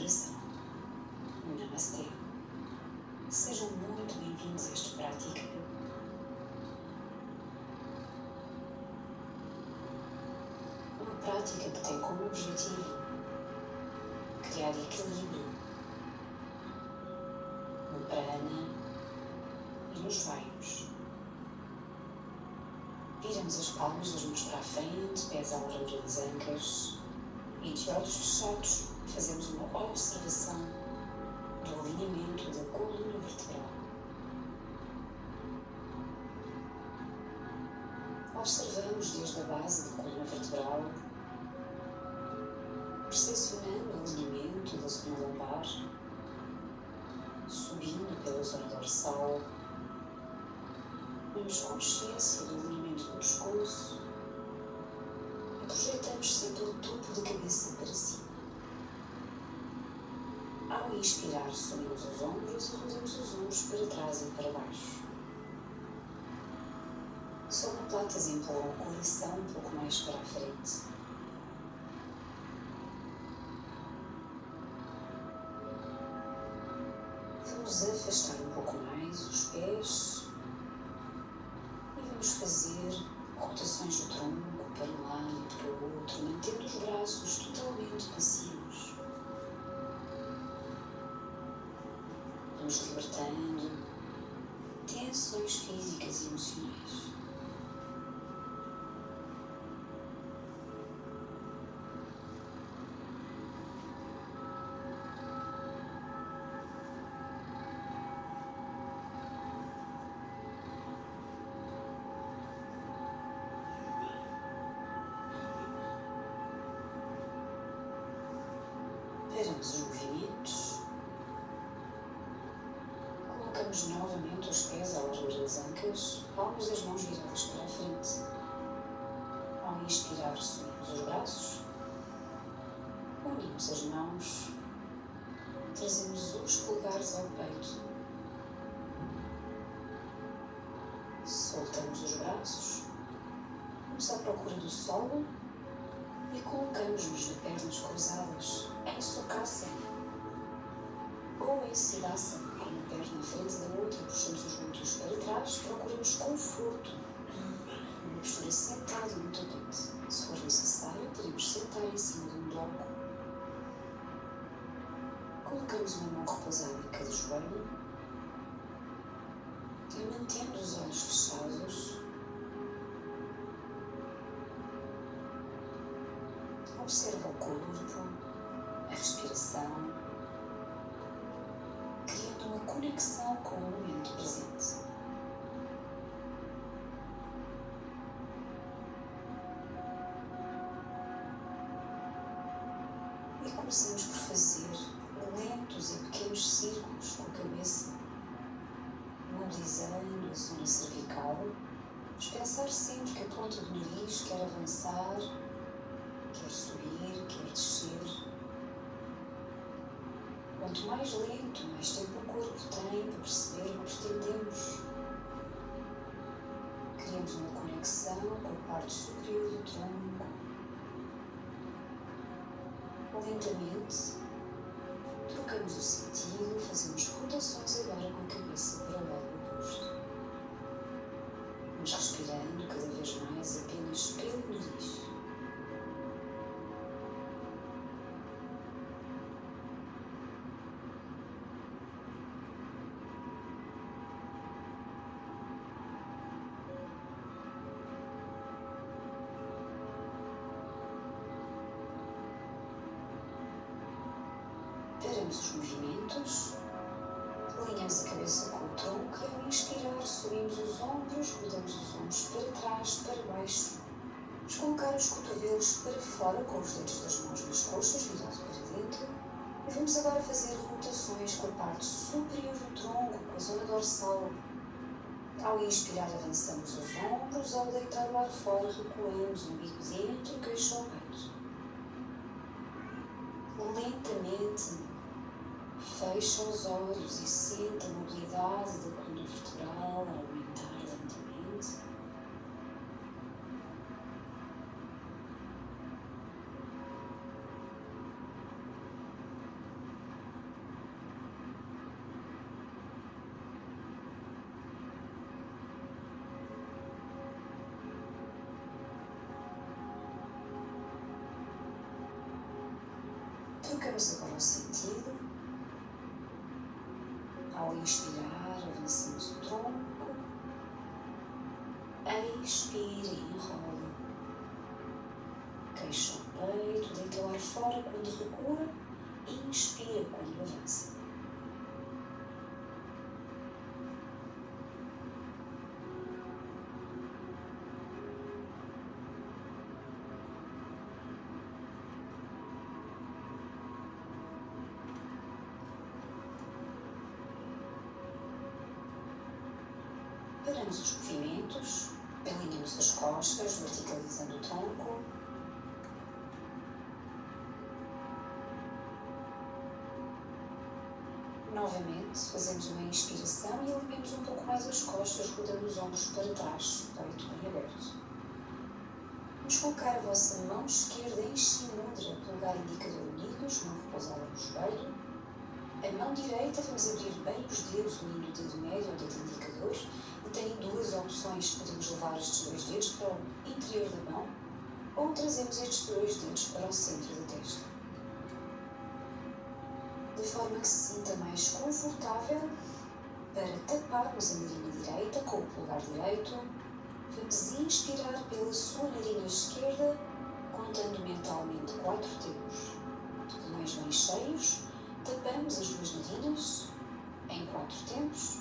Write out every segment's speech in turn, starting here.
coração. Namastê. Sejam muito bem-vindos a esta prática. Uma prática que tem como objetivo criar equilíbrio no prana e nos vaios. Viramos as palmas das mãos para a frente, pés à largura das ancas e de olhos fechados fazemos uma observação do alinhamento da coluna vertebral. Observamos desde a base da coluna vertebral, percepcionando o alinhamento da zona lombar, subindo pela zona dorsal, temos consciência do alinhamento do pescoço e projetamos sempre o topo da cabeça para cima. Ao inspirar, subimos os ombros e rodamos os ombros para trás e para baixo. As omoplatas empurram o coração um pouco mais para a frente. Vamos afastar um pouco mais os pés e vamos fazer rotações do tronco para um lado e para o outro, mantendo os braços totalmente passivos. Vamos libertando tensões físicas e emocionais. Paramos os movimentos. Colocamos novamente os pés à largura das ancas, palmas das mãos viradas para a frente. Ao inspirar, subimos os braços, unimos as mãos, trazemos os polegares ao peito, soltamos os braços, vamos à procura do solo e colocamos-nos de pernas cruzadas em Sukhasana ou em Siddhasana, com uma perna à frente da outra, puxamos os glúteos para trás, procuramos conforto, uma postura sentada no tapete. Se for necessário, podemos sentar em cima de um bloco. Colocamos uma mão repousada em cada joelho e, mantendo os olhos fechados, observa o corpo, a respiração, criando uma conexão com o momento presente. E começamos por fazer lentos e pequenos círculos com a cabeça, mobilizando a zona cervical. Vamos pensar sempre que a ponta do nariz quer avançar, quer subir, quer descer. Quanto mais lento, mais tempo o corpo tem para perceber o que pretendemos. Criamos uma conexão com a parte superior do tronco. Lentamente, trocamos o sentido, fazemos rotações agora com a cabeça para o lado oposto. Vamos respirando cada vez mais apenas pelo nariz. Paramos os movimentos, alinhamos a cabeça com o tronco e ao inspirar subimos os ombros, rodamos os ombros para trás, para baixo. Vamos colocar os cotovelos para fora com os dedos das mãos nas coxas, virados para dentro. E vamos agora fazer rotações com a parte superior do tronco, com a zona dorsal. Ao inspirar avançamos os ombros, ao deitar o ar fora recuamos, umbigo dentro, queixo ao peito. Lentamente fecha os olhos e sente a mobilidade da coluna vertebral a aumentar lentamente. Trocamos agora o sentido. Ao inspirar, avançamos o tronco. Expira e enrola. Queixo ao peito, deita o ar fora quando recua. Inspira quando avança. Paramos os movimentos, alinhamos as costas, verticalizando o tronco. Novamente, fazemos uma inspiração e alinhamos um pouco mais as costas, rodando os ombros para trás, peito bem aberto. Vamos colocar a vossa mão esquerda em Shimudra, polegar e indicador unidos, mão repousada no joelho. A mão direita, vamos abrir bem os dedos, unindo o dedo médio ao dedo indicador. E tem duas opções: podemos levar estes dois dedos para o interior da mão ou trazemos estes dois dedos para o centro da testa. De forma que se sinta mais confortável, para taparmos a narina direita com o polegar direito, vamos inspirar pela sua narina esquerda, contando mentalmente 4 tempos. De pulmões bem cheios, tapamos as duas narinas em 4 tempos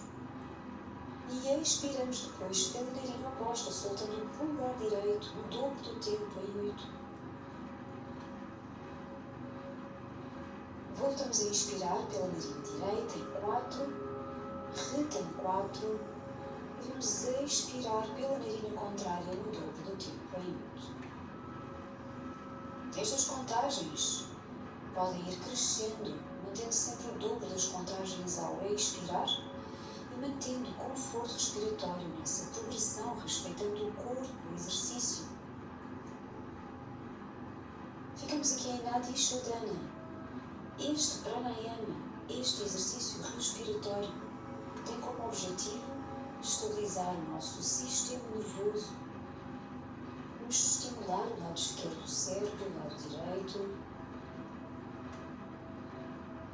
e expiramos depois pela narina oposta, soltando o polegar direito o dobro do tempo em 8. Voltamos a inspirar pela narina direita em 4, retém 4 e vamos expirar pela narina contrária no dobro do tempo em 8. Estas contagens podem ir crescendo, mantendo sempre o dobro das contagens ao expirar e mantendo o conforto respiratório nessa progressão, respeitando o corpo, o exercício. Ficamos aqui em Nadi Shodhana. Este pranayama, este exercício respiratório, tem como objetivo estabilizar o nosso sistema nervoso, nos estimular o lado esquerdo do cérebro, o lado direito.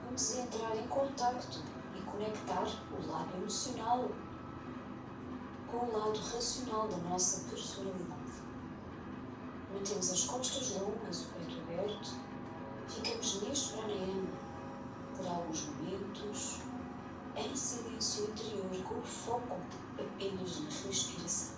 Vamos entrar em contacto e conectar o lado emocional com o lado racional da nossa personalidade. Mantemos as costas longas, o peito aberto. Ficamos neste pranayama por alguns momentos, em silêncio interior, com o foco apenas na respiração.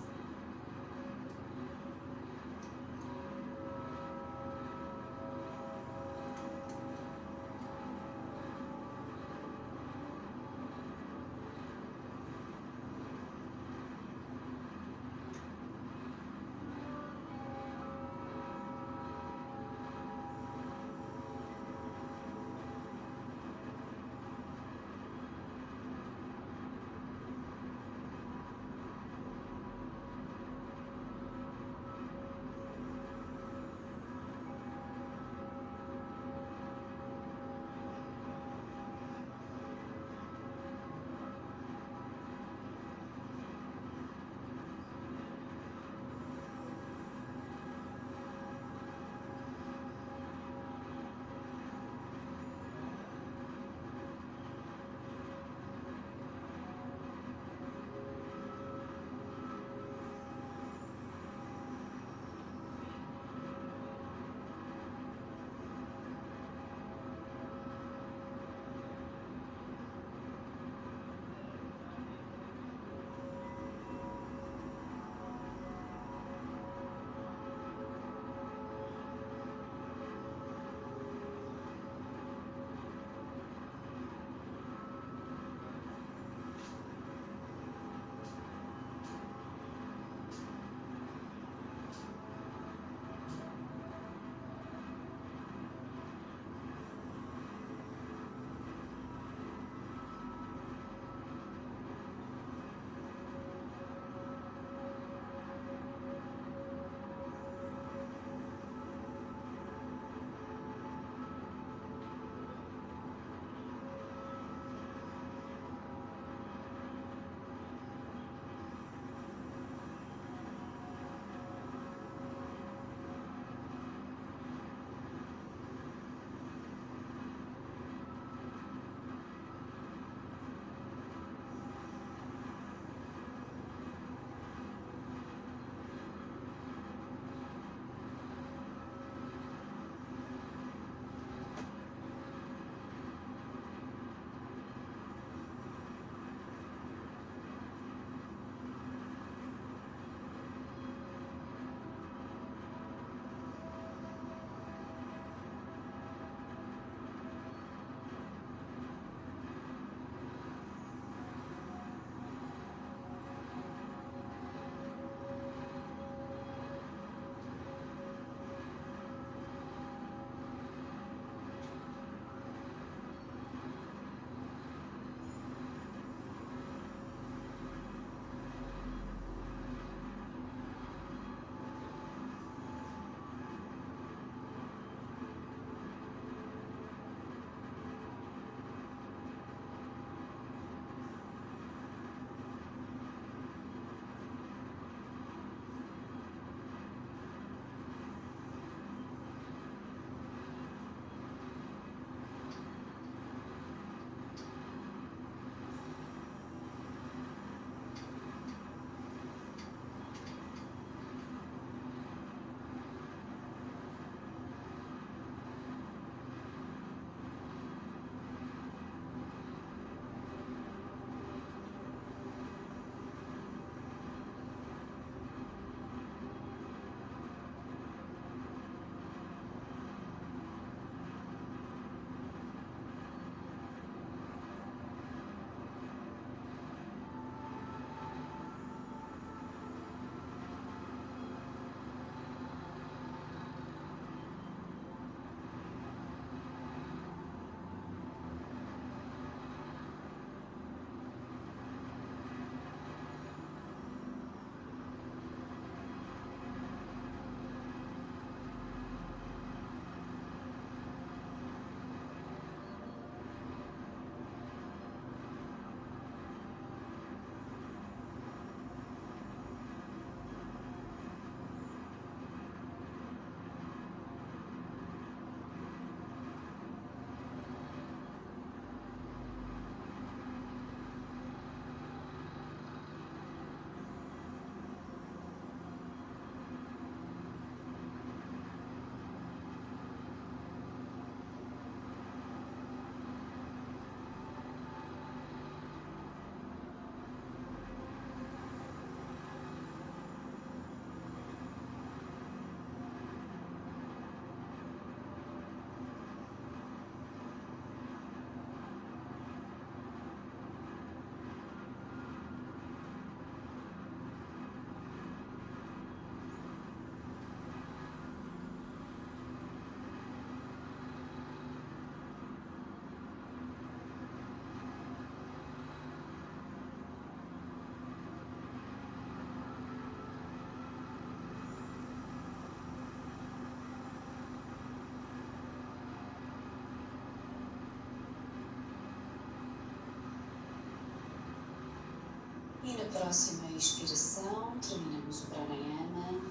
E na próxima expiração, terminamos o pranayama,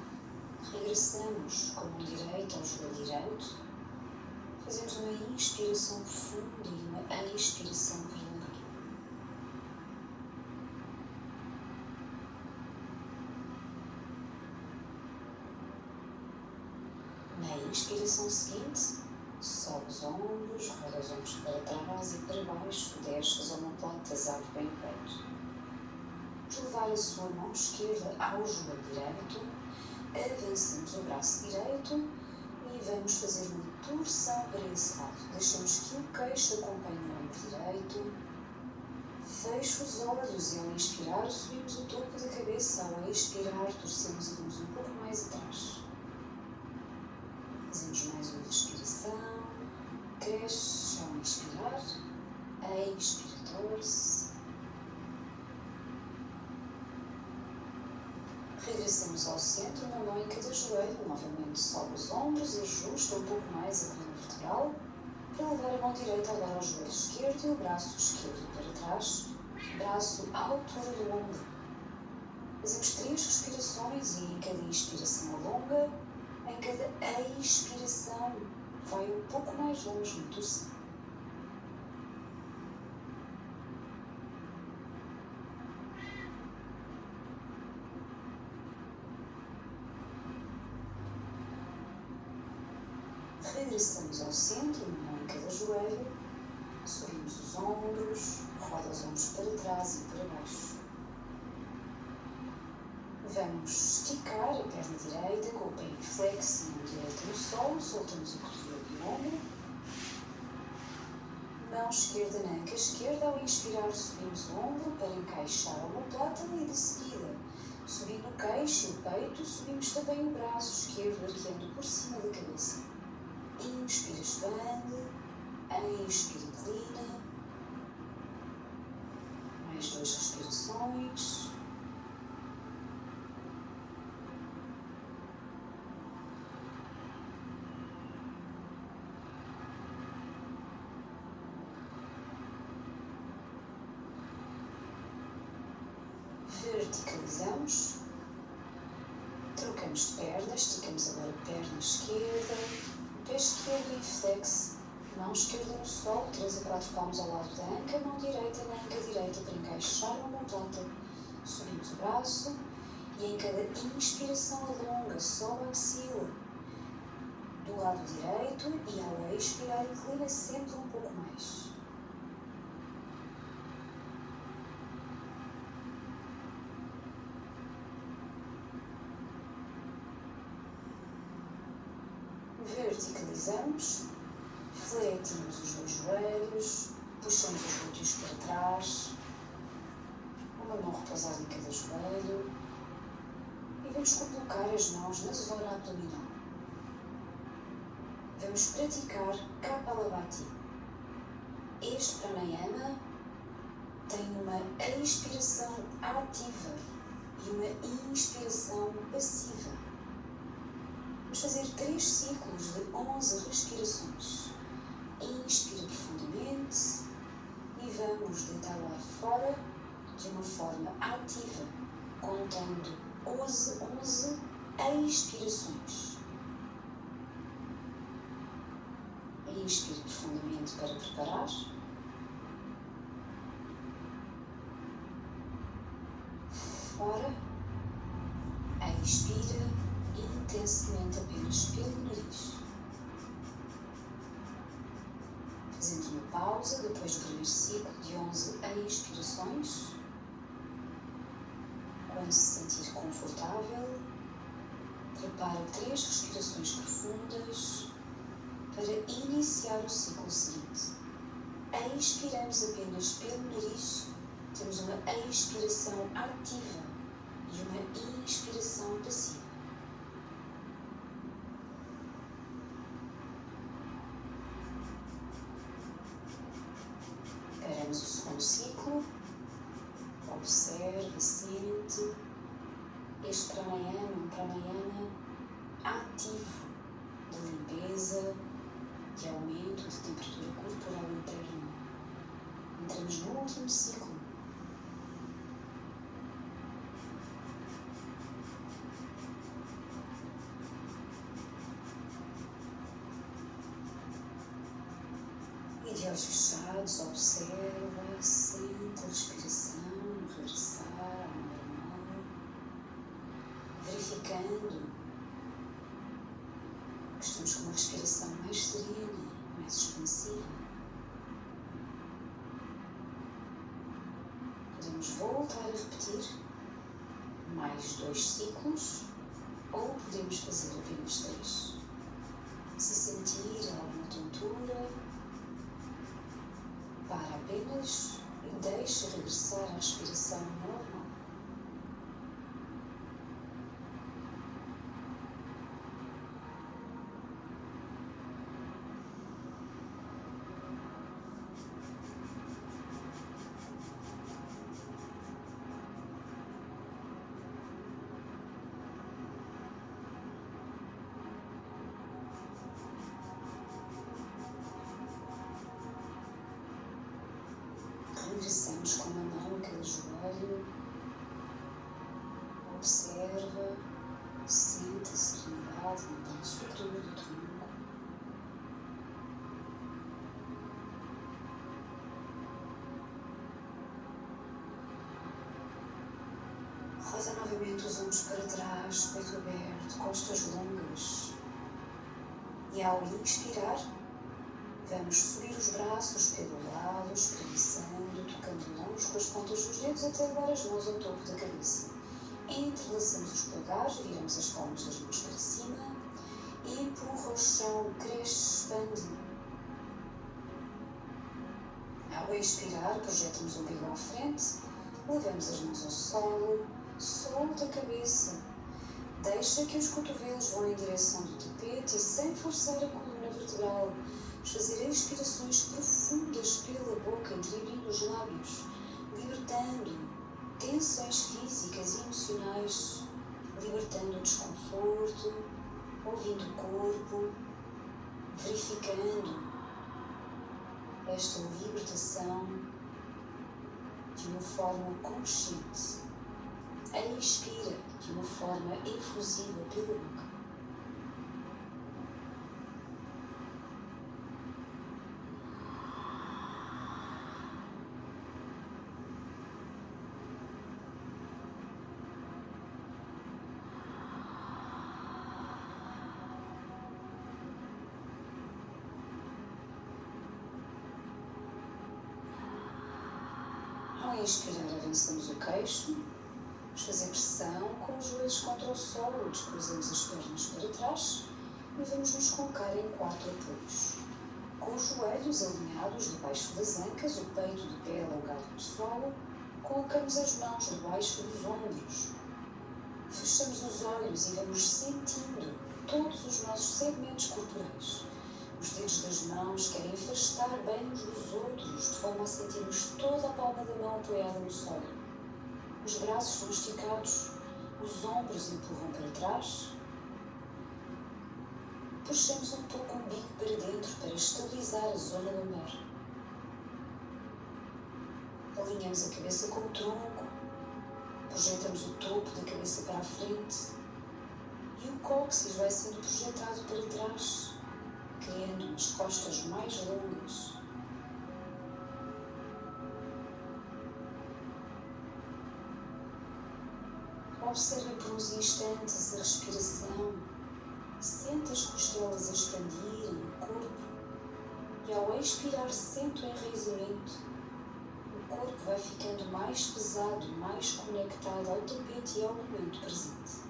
regressamos com a mão direita ao joelho direito, fazemos uma inspiração profunda e uma expiração prolongada. Na inspiração seguinte, sobe os ombros, roda os ombros para trás e para baixo, desce as omoplatas, abre bem o peito. Vamos levar a sua mão esquerda ao joelho direito, avançamos o braço direito e vamos fazer uma torção para esse lado. Deixamos que o queixo acompanhe o ombro direito. Fecho os olhos e ao inspirar subimos o topo da cabeça, ao expirar torcemos e vamos um pouco mais atrás. Fazemos mais uma respiração, cresce ao inspirar, expira, torce. Regressamos ao centro, uma mão em cada joelho, novamente sobe os ombros, ajusta um pouco mais a coluna vertebral, para levar a mão direita ao lado ao joelho esquerdo e o braço esquerdo para trás, braço à altura do ombro. Fazemos 3 respirações e em cada inspiração alonga, em cada expiração vai um pouco mais longe na torção. Regressamos ao centro, uma mão em cada joelho, subimos os ombros, roda os ombros para trás e para baixo. Vamos esticar a perna direita com o pé em flexão direita no solo, soltamos o cotovelo e o ombro. Mão esquerda na anca esquerda, ao inspirar subimos o ombro para encaixar a omoplata e de seguida, subindo o queixo e o peito, subimos também o braço esquerdo arqueando por cima da cabeça. Inspira, expande, expira, inclina. Mais 2 respirações. Verticalizamos. Trocamos de perna, esticamos agora a perna esquerda. Pé esquerdo em flex, mão esquerda no solo, 3 a 4 palmos ao lado da anca, mão direita na anca direita para encaixar a omoplata. Subimos o braço e em cada inspiração alonga, sobe a axila do lado direito e ao expirar inclina sempre um pouco mais. Verticalizamos, fletimos os 2 joelhos, puxamos os glúteos para trás, uma mão repousada em cada joelho e vamos colocar as mãos na zona abdominal. Vamos praticar Kapalabhati. Este pranayama tem uma expiração ativa e uma inspiração passiva. Vamos fazer 3 ciclos de 11 respirações. Inspira profundamente e vamos deitar o ar fora de uma forma ativa, contando 11 expirações. Inspira profundamente para preparar. Fora. Expira intensamente apenas pelo nariz. Fazemos uma pausa depois do primeiro ciclo de 11 expirações. Quando se sentir confortável, prepara 3 respirações profundas para iniciar o ciclo seguinte. Expiramos apenas pelo nariz, temos uma expiração ativa e uma inspiração passiva. Paramos o segundo ciclo, observe, sente. Este pranayama é um pranayama ativo de limpeza, de aumento de temperatura corporal interna. Entramos no último ciclo. De olhos fechados, observa, sente a respiração regressar ao normal, verificando que estamos com uma respiração mais serena, mais expansiva. Podemos voltar a repetir mais 2 ciclos ou podemos fazer apenas 3. Se sentir alguma tontura, para apenas e deixa regressar à respiração normal. Regressamos com a mão àquele joelho, observa, sente a serenidade na parte superior do tronco. Roda novamente os ombros para trás, peito aberto, costas longas. E ao inspirar, vamos subir os braços pelo lado, espreguiçando, tocando longe com as pontas dos dedos até levar as mãos ao topo da cabeça. Entrelaçamos os polegares, viramos as palmas das mãos para cima e empurra o chão, cresce, expande. Ao expirar, projetamos o umbigo à frente, levamos as mãos ao solo, solta a cabeça, deixa que os cotovelos vão em direção do tapete e sem forçar a coluna vertebral, fazer expirações profundas pela boca, entreabrindo os lábios, libertando tensões físicas e emocionais, libertando o desconforto, ouvindo o corpo, verificando esta libertação de uma forma consciente. Expira de uma forma efusiva pela boca. Ao inspirar, avançamos o queixo, vamos fazer pressão com os joelhos contra o solo, descruzamos as pernas para trás e vamos nos colocar em 4 apoios. Com os joelhos alinhados debaixo das ancas, o peito de pé alongado no solo, colocamos as mãos debaixo dos ombros. Fechamos os olhos e vamos sentindo todos os nossos segmentos corporais. Os dedos das mãos querem afastar bem uns dos outros, de forma a sentirmos toda a palma da mão apoiada no solo. Os braços estão esticados, os ombros empurram para trás. Puxamos um pouco o umbigo para dentro para estabilizar a zona lombar. Alinhamos a cabeça com o tronco, projetamos o topo da cabeça para a frente e o cóccix vai sendo projetado para trás, criando umas costas mais longas. Observe por uns instantes a respiração, sente as costelas a expandirem o corpo e ao expirar sente o enraizamento. O corpo vai ficando mais pesado, mais conectado ao tapete e ao momento presente.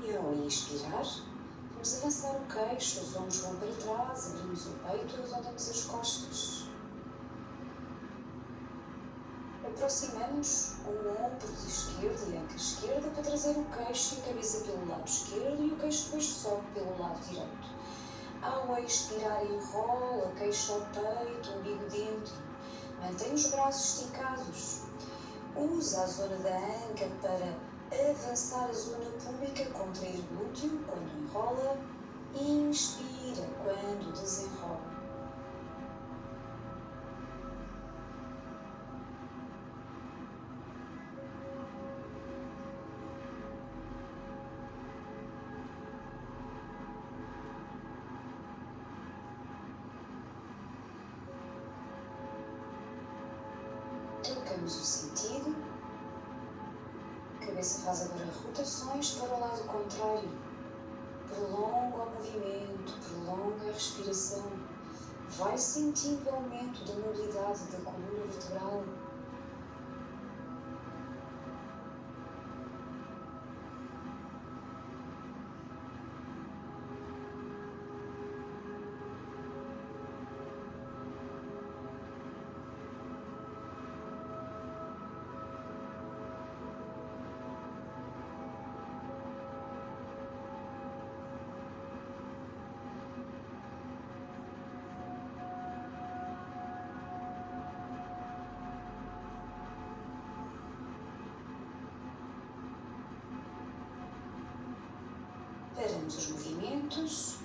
E ao inspirar, vamos avançar o queixo, os ombros vão para trás, abrimos o peito e arredondamos as costas. Aproximamos o ombro de esquerda e a anca esquerda para trazer o queixo e a cabeça pelo lado esquerdo e o queixo depois sobe pelo lado direito. Ao expirar, enrola, queixo ao peito, umbigo dentro. Mantém os braços esticados. Usa a zona da anca para avançar a zona pública, contrair glúteo quando enrola. Inspira quando desenrola. Trocamos o sentido. A cabeça faz agora rotações para o lado contrário. Prolonga o movimento, prolonga a respiração. Vai sentindo o aumento da mobilidade da coluna vertebral. Paramos os movimentos,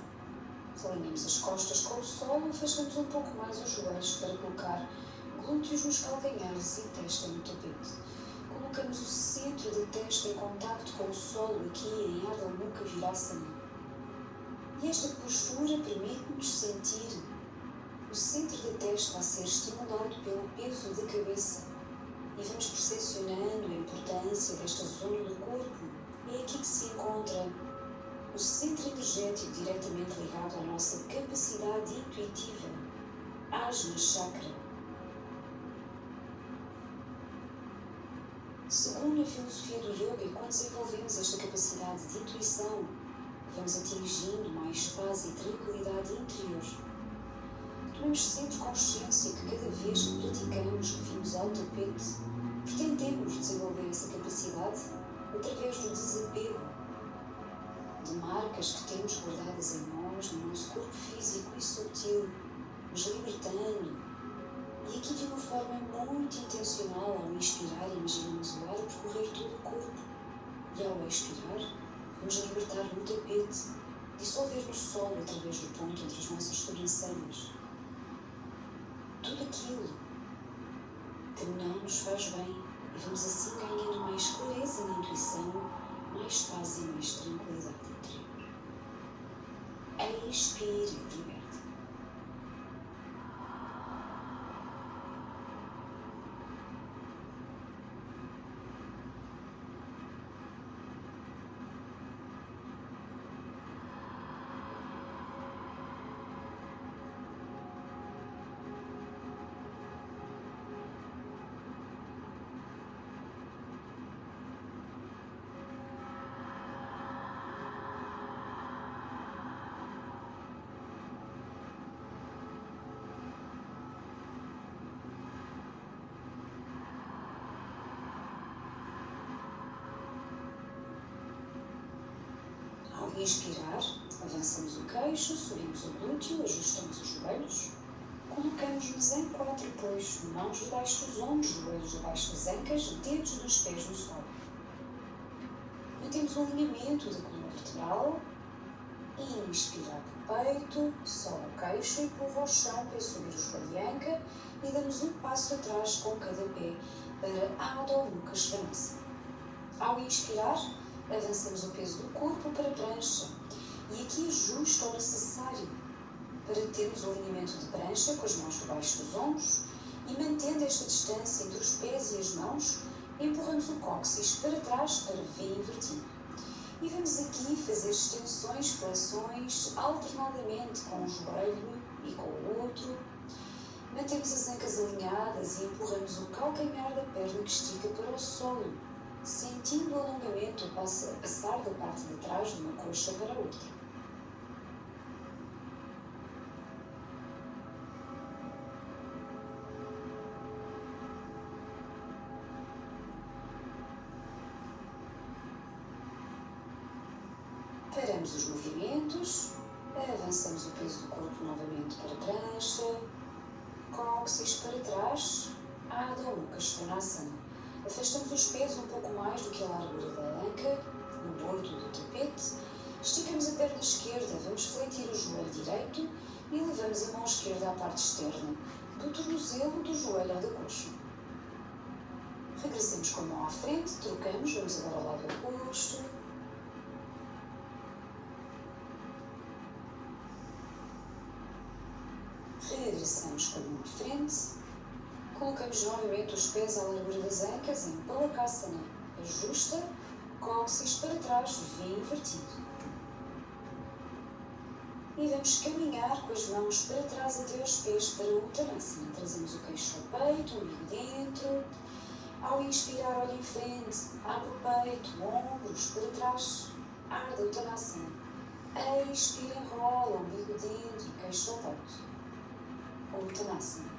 alinhamos as costas com o solo, afastamos um pouco mais os joelhos para colocar glúteos nos calcanhares e testa no tapete. Colocamos o centro da testa em contacto com o solo aqui em Ardha Mukha Virasana. E esta postura permite-nos sentir o centro da testa a ser estimulado pelo peso da cabeça. E vamos percepcionando a importância desta zona do corpo. É aqui que se encontra o centro energético diretamente ligado à nossa capacidade intuitiva, Ajna Chakra. Segundo a filosofia do yoga, quando desenvolvemos esta capacidade de intuição, vamos atingindo mais paz e tranquilidade interior. Tomamos sempre consciência que cada vez que praticamos, que vimos ao tapete, pretendemos desenvolver essa capacidade através do desapego de marcas que temos guardadas em nós, no nosso corpo físico e sutil, nos libertando. E aqui de uma forma muito intencional, ao inspirar, imaginamos o ar percorrer todo o corpo. E ao expirar, vamos libertar no tapete, dissolver no solo através do ponto entre as nossas sobrancelhas. Tudo aquilo que não nos faz bem, e vamos assim ganhando mais clareza na intuição, mais paz e mais tranquilidade interior. Expire e liberte. Ao inspirar, avançamos o queixo, subimos o glúteo, ajustamos os joelhos, colocamos-nos em quatro apoios, mãos debaixo dos ombros, joelhos debaixo das ancas, dedos dos pés no solo. Mantemos o alinhamento da coluna vertebral, inspirar do peito, sobe o queixo, empurra ao chão para subir o joelho e anca e damos um passo atrás com cada pé para Adho Mukha Svanasana. Ao inspirar, avançamos o peso do corpo para a prancha e aqui ajusta o necessário para termos o alinhamento de prancha com as mãos debaixo dos ombros e mantendo esta distância entre os pés e as mãos, empurramos o cóccix para trás para V invertido. E vamos aqui fazer extensões, flexões, alternadamente com um joelho e com o outro. Mantemos as ancas alinhadas e empurramos o calcanhar da perna que estica para o solo, sentindo o alongamento a passar da parte de trás de uma coxa para a outra. Paramos os movimentos, Avançamos o peso do corpo novamente para a prancha, cóccix para trás, Adho Mukha Svanasana. Afastamos os pés um pouco mais do que a largura da anca, no bordo do tapete. Esticamos a perna esquerda, vamos fletir o joelho direito e levamos a mão esquerda à parte externa do tornozelo, do joelho ou da coxa. Regressemos com a mão à frente, trocamos, vamos agora ao lado oposto. Regressamos com a mão à frente. Colocamos novamente os pés à largura das ancas em Palakasana. Ajusta, cóccix para trás, V invertido. E vamos caminhar com as mãos para trás até aos pés para o Uttanasana. Trazemos o queixo ao peito, o umbigo dentro. Ao inspirar, olha em frente, abre o peito, ombros para trás, Ardha Uttanasana. Expira, enrola, umbigo dentro, queixo ao peito. Uttanasana.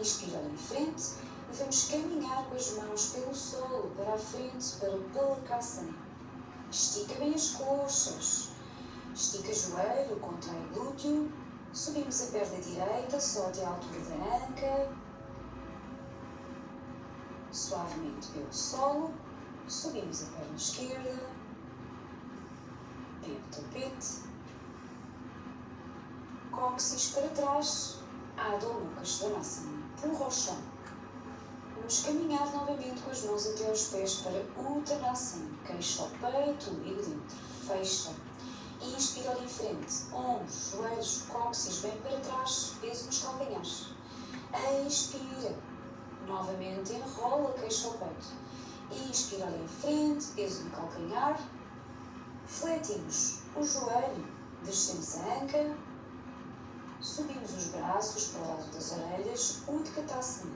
Inspira, olha em frente e vamos caminhar com as mãos pelo solo, para a frente, para o Palakasana. Estica bem as coxas. Estica joelho, contrai glúteo, subimos a perna direita só até a altura da anca, suavemente pelo solo, subimos a perna esquerda, pelo tapete, cóccix para trás, Adho Mukha Svanasana, empurra ao chão. Vamos caminhar novamente com as mãos até aos pés para Uttanasana, queixo ao peito, umbigo dentro, fecha. Inspira, olha em frente, ombros, joelhos, cóccix bem para trás, peso nos calcanhares. Expira, novamente enrola, queixo ao peito. Inspira, olha em frente, peso no calcanhar. Fletimos o joelho, descemos a anca, subimos os braços para o lado das orelhas, Utkatasana.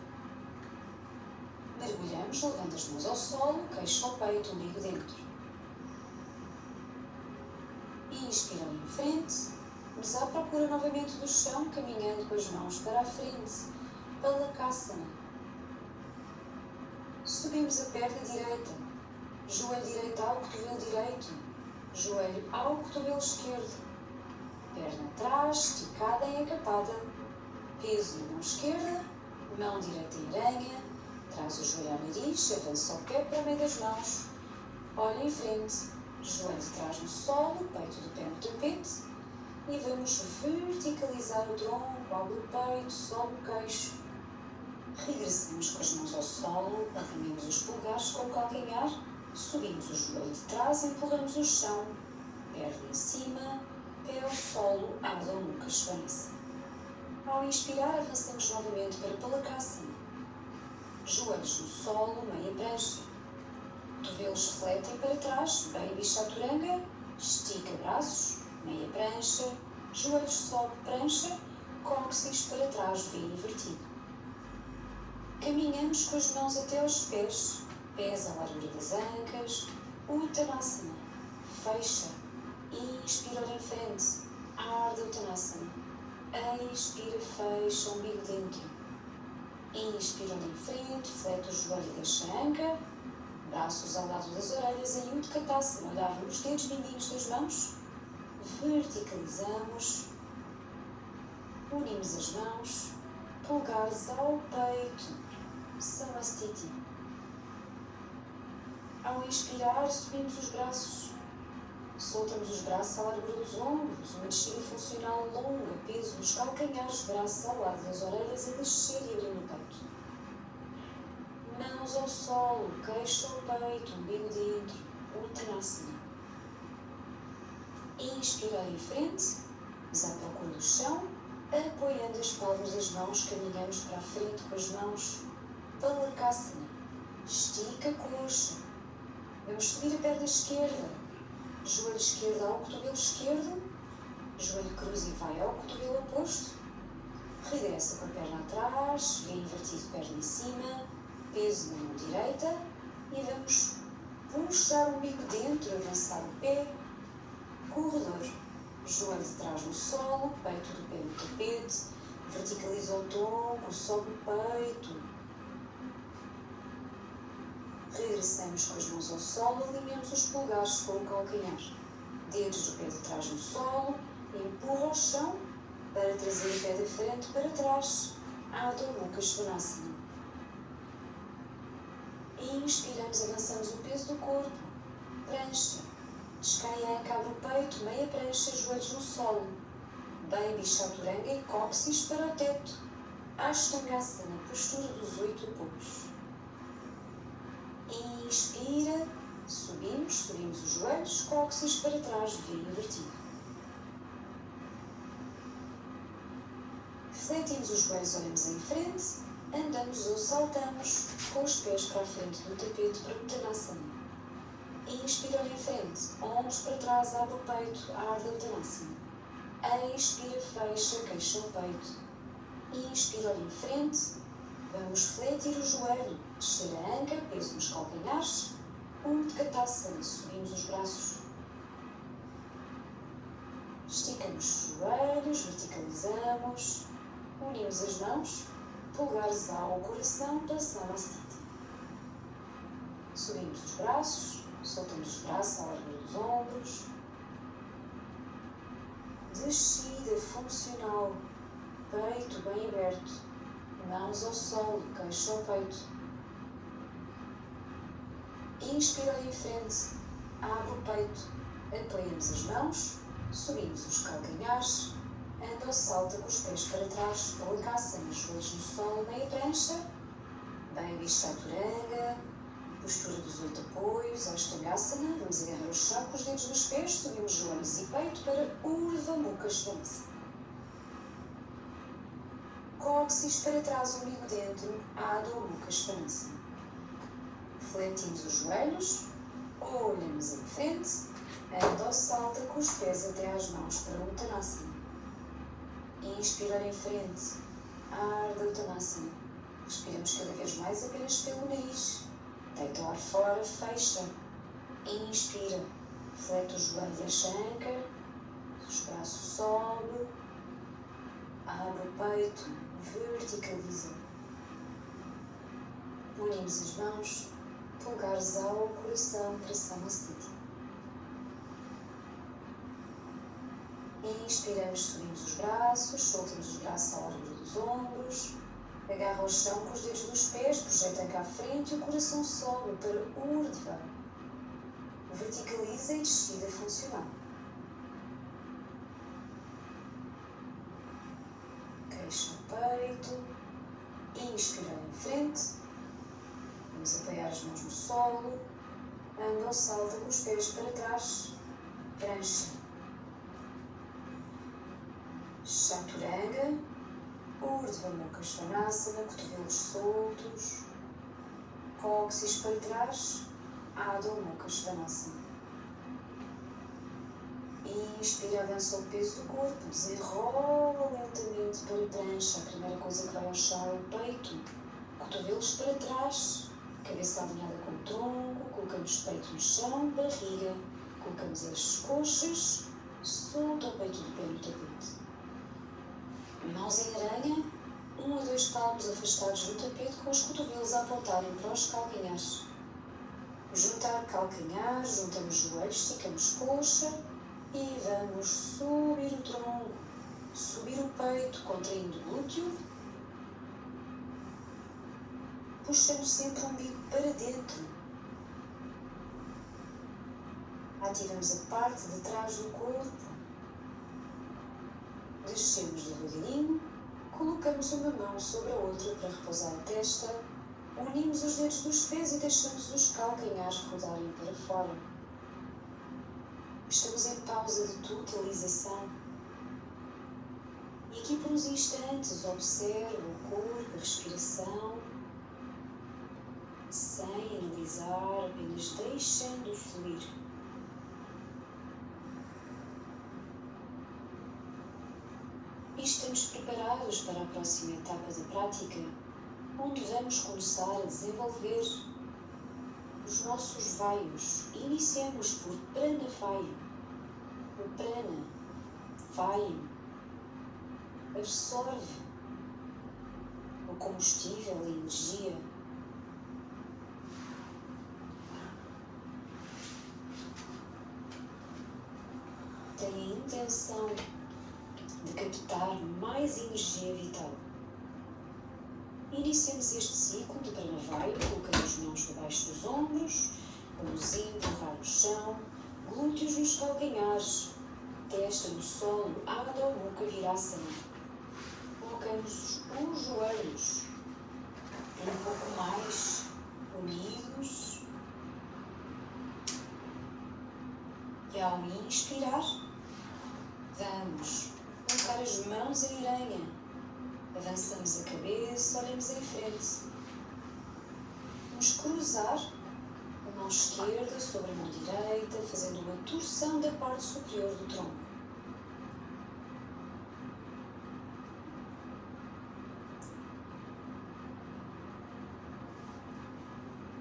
Mergulhamos, levando as mãos ao solo, queixo ao peito, umbigo dentro. Inspira em frente, vamos à procura novamente do chão, caminhando com as mãos para a frente, Palakasana. Subimos a perna direita, joelho direito ao cotovelo direito, joelho ao cotovelo esquerdo, perna atrás, esticada e acapada, peso na mão esquerda, mão direita em aranha, traz o joelho ao nariz, avança o pé para o meio das mãos, olha em frente. Joelho de trás no solo, peito do pé no tapete e vamos verticalizar o tronco, abre o peito, sobe o queixo. Regressamos com as mãos ao solo, arrememos os polegares com o calcanhar, subimos o joelho de trás, empurramos o chão, perna em cima, pé ao solo, Adho Mukha Svanasana. Ao inspirar, avançamos novamente para Palakasana. Joelhos no solo, meia prancha. Cotovelos fletem para trás, Baby Chaturanga, estica braços, meia prancha, joelhos sobe prancha, cóccix para trás, V invertido. Caminhamos com as mãos até aos pés, pés à largura das ancas, Uttanasana, fecha, inspira, olha em frente, Ardha Uttanasana, expira, fecha, umbigo dentro, inspira, olha em frente, flete o joelho e deixa a anca, braços ao lado das orelhas em Utkatasana, olhar nos dedos mindinhos das mãos, verticalizamos, unimos as mãos, polegares ao peito, Samastiti. Ao inspirar, subimos os braços, soltamos os braços à largura dos ombros, uma descida funcional longa, peso nos calcanhares, braços ao lado das orelhas a descer e abrir no peito. Mãos ao solo, queixo ao peito, umbigo dentro, Uttanasana. Inspira em frente, vamos à procura do chão, apoiando as palmas das mãos, caminhamos para a frente com as mãos, Palakasana. Estica a coxa, vamos subir a perna esquerda, joelho esquerdo ao cotovelo esquerdo, joelho cruza e vai ao cotovelo oposto, regressa com a perna atrás, V invertido, perna em cima, peso na mão direita e vamos puxar o umbigo dentro, avançar o pé, corredor, joelho de trás no solo, peito do pé no tapete, verticaliza o tronco, sobe o peito. Regressamos com as mãos ao solo, alinhamos os polegares com o calcanhar, dedos do pé de trás no solo, Empurra o chão para trazer o pé da frente para trás. Adho Mukha Svanasana. Inspiramos, avançamos o peso do corpo. Prancha. Descanha, abre o peito, meia prancha, joelhos no solo. Baby Chaturanga e cóccix para o teto. Ashtangasana, postura dos 8 apoios. Inspira, subimos os joelhos, cóccix para trás, V invertido. Refletimos os joelhos, olhamos em frente, andamos ou saltamos com os pés para a frente do tapete para Uttanasana. Inspira, olha em frente, ombros para trás, abre o peito, Ardha Uttanasana. Expira, fecha, queixa o peito. Inspira, olha em frente, vamos fletir o joelho, descer a anca, peso nos calcanhares, Utkatasana, subimos os braços. Esticamos os joelhos, verticalizamos, unimos as mãos, polegares ao coração para Samasthiti. Subimos os braços, soltamos os braços à largura dos ombros. Descida funcional, peito bem aberto, mãos ao solo, queixo ao peito. Inspira ali em frente, abre o peito, apoiamos as mãos, subimos os calcanhares, anda ou salta com os pés para trás, Palakasana, joelhos no solo, meia prancha, Baby Chaturanga, postura dos 8 apoios, Ashtangasana, vamos agarrar o chão com os dedos dos pés, subimos joelhos e peito para Urdhva Mukha Svanasana. Cóccix para trás, umbigo dentro, Adho Mukha Svanasana. Fletimos os joelhos, olhamos em frente, anda ou salta com os pés até às mãos para Uttanasana. Inspira em frente, Ardha Uttanasana. Respiramos cada vez mais apenas pelo nariz. Deita o ar fora, fecha. Inspira, flete o joelho, deixa a anca, os braços sobe, abre o peito, verticaliza. Unimos as mãos, polegares ao coração para Samasthiti. Inspiramos, subimos os braços, soltamos os braços à largura dos ombros, agarra o chão com os dedos dos pés, projeta cá à frente e o coração sobe para Urdhva. Verticaliza e descida funcional. Queixo no peito, inspira em frente, vamos apoiar as mãos no solo, anda ou salta com os pés para trás, prancha. Chaturanga, Urdhva Mukha Svanasana, cotovelos soltos, cóccix para trás, Adho Mukha Svanasana. Inspira, avança o peso do corpo, desenrola lentamente para a prancha. A primeira coisa que vai ao chão é o peito, cotovelos para trás, cabeça alinhada com o tronco, colocamos o peito no chão, barriga, colocamos as coxas, solta o peito do pé no tapete. Mãos em aranha, 1 a 2 palmos afastados do tapete com os cotovelos a apontarem para os calcanhares. Juntar calcanhar, juntamos joelhos, esticamos coxa e vamos subir o tronco, subir o peito, contraindo o glúteo, puxando sempre o umbigo para dentro. Ativamos a parte de trás do corpo. Descemos devagarinho, colocamos uma mão sobre a outra para repousar a testa, unimos os dedos dos pés e deixamos os calcanhares rodarem para fora. Estamos em pausa de totalização. E aqui por uns instantes observa o corpo, a respiração, sem analisar, apenas deixando fluir. E estamos preparados para a próxima etapa da prática, onde vamos começar a desenvolver os nossos vaios. Iniciamos por Prana Vaio. O Prana Vaio absorve o combustível, a energia. Tem a intenção de captar mais energia vital. Iniciamos este ciclo de pranavaya, colocando as mãos debaixo dos ombros, vamos empurrar o chão, glúteos nos calcanhares, testa no solo, Adho Mukha Virasana. Colocamos os joelhos um pouco mais unidos e ao inspirar, vamos colocar as mãos em aranha. Avançamos a cabeça, olhamos em frente. Vamos cruzar a mão esquerda sobre a mão direita, fazendo uma torção da parte superior do tronco.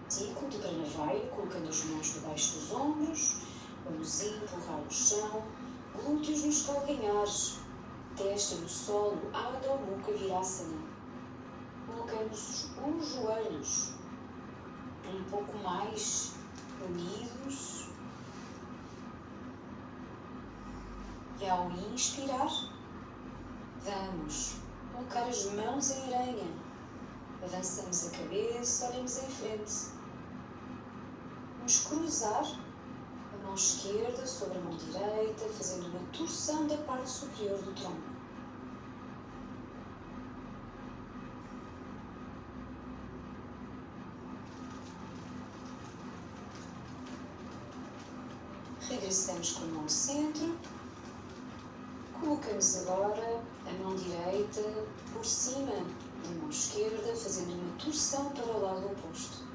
Ciclo de pranavaya, colocando as mãos debaixo dos ombros, vamos empurrar o chão, glúteos nos calcanhares, testa no solo, Adho Mukha Virasana. Colocamos os joelhos um pouco mais unidos e ao inspirar, vamos colocar as mãos em aranha. Avançamos a cabeça, olhamos em frente. Vamos cruzar a mão esquerda sobre a mão direita, fazendo uma torção da parte superior do tronco. Regressamos com a mão ao centro. Colocamos agora a mão direita por cima da mão esquerda, fazendo uma torção para o lado oposto.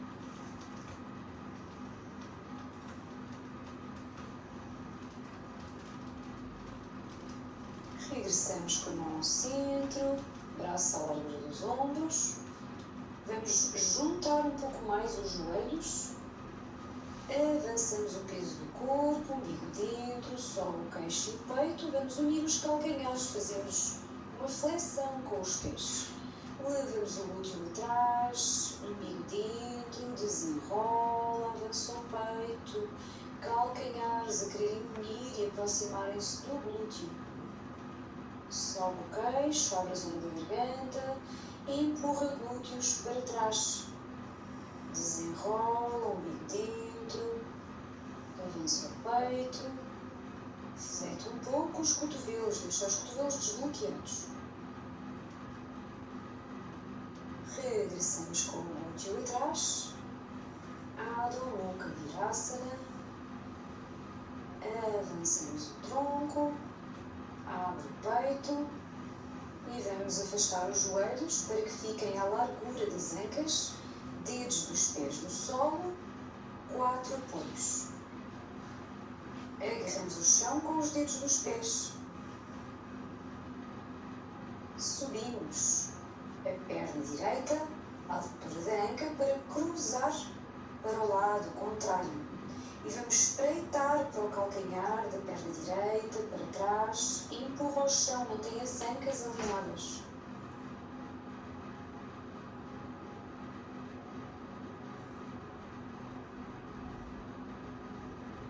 Regressamos com a mão ao centro, braço à largura dos ombros. Vamos juntar um pouco mais os joelhos. Avançamos o peso do corpo, umbigo dentro, sobe o queixo e o peito. Vamos unir os calcanhares, fazemos uma flexão com os pés. Levamos o glúteo atrás, umbigo dentro, desenrola, avança o peito, calcanhares a quererem unir e aproximarem-se do glúteo. Sobe o queixo, abre a zona da garganta, empurra glúteos para trás. Desenrola, umbigo dentro, avança o peito, flete um pouco os cotovelos, deixa os cotovelos desbloqueados. Regressamos com o glúteo atrás, Adho Mukha Virasana, avançamos o tronco, abre o peito e vamos afastar os joelhos para que fiquem à largura das ancas, dedos dos pés no solo, 4 apoios. Agarramos o chão com os dedos dos pés. Subimos a perna direita à altura da anca para cruzar para o lado contrário. E vamos espreitar para o calcanhar da perna direita, para trás, e empurra ao chão, mantém as ancas alinhadas.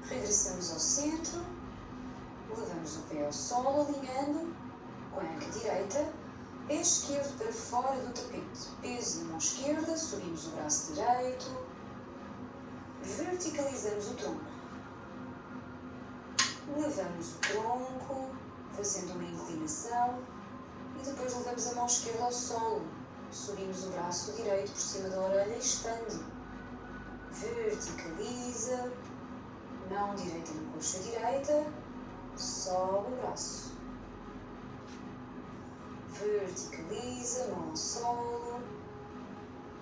Regressamos ao centro, levamos o pé ao solo, alinhando com a anca direita, pé esquerdo para fora do tapete, peso na mão esquerda, subimos o braço direito, verticalizamos o tronco. Levamos o tronco, fazendo uma inclinação, e depois levamos a mão esquerda ao solo. Subimos o braço direito por cima da orelha e expande. Verticaliza, mão direita na coxa direita, sobe o braço. Verticaliza, mão ao solo,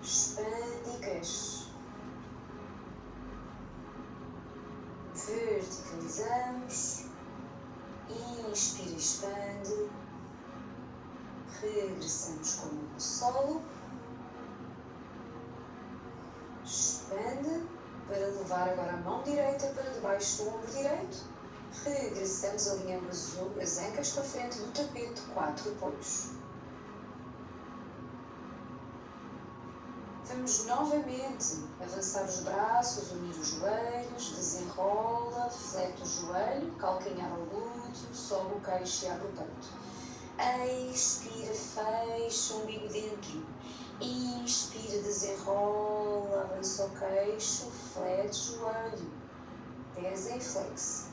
expande e cresce. Verticalizamos, inspira e expande, regressamos com a mão ao solo, expande, para levar agora a mão direita para debaixo do ombro direito, regressamos alinhando as ancas com a frente do tapete, 4 apoios. Vamos novamente avançar os braços, unir os joelhos, desenrola, flete o joelho, calcanhar ao glúteo, sobe o queixo e abre o peito. Expira, fecha o umbigo dentro. Inspira, desenrola, avança o queixo, flete joelho. Pés em flex.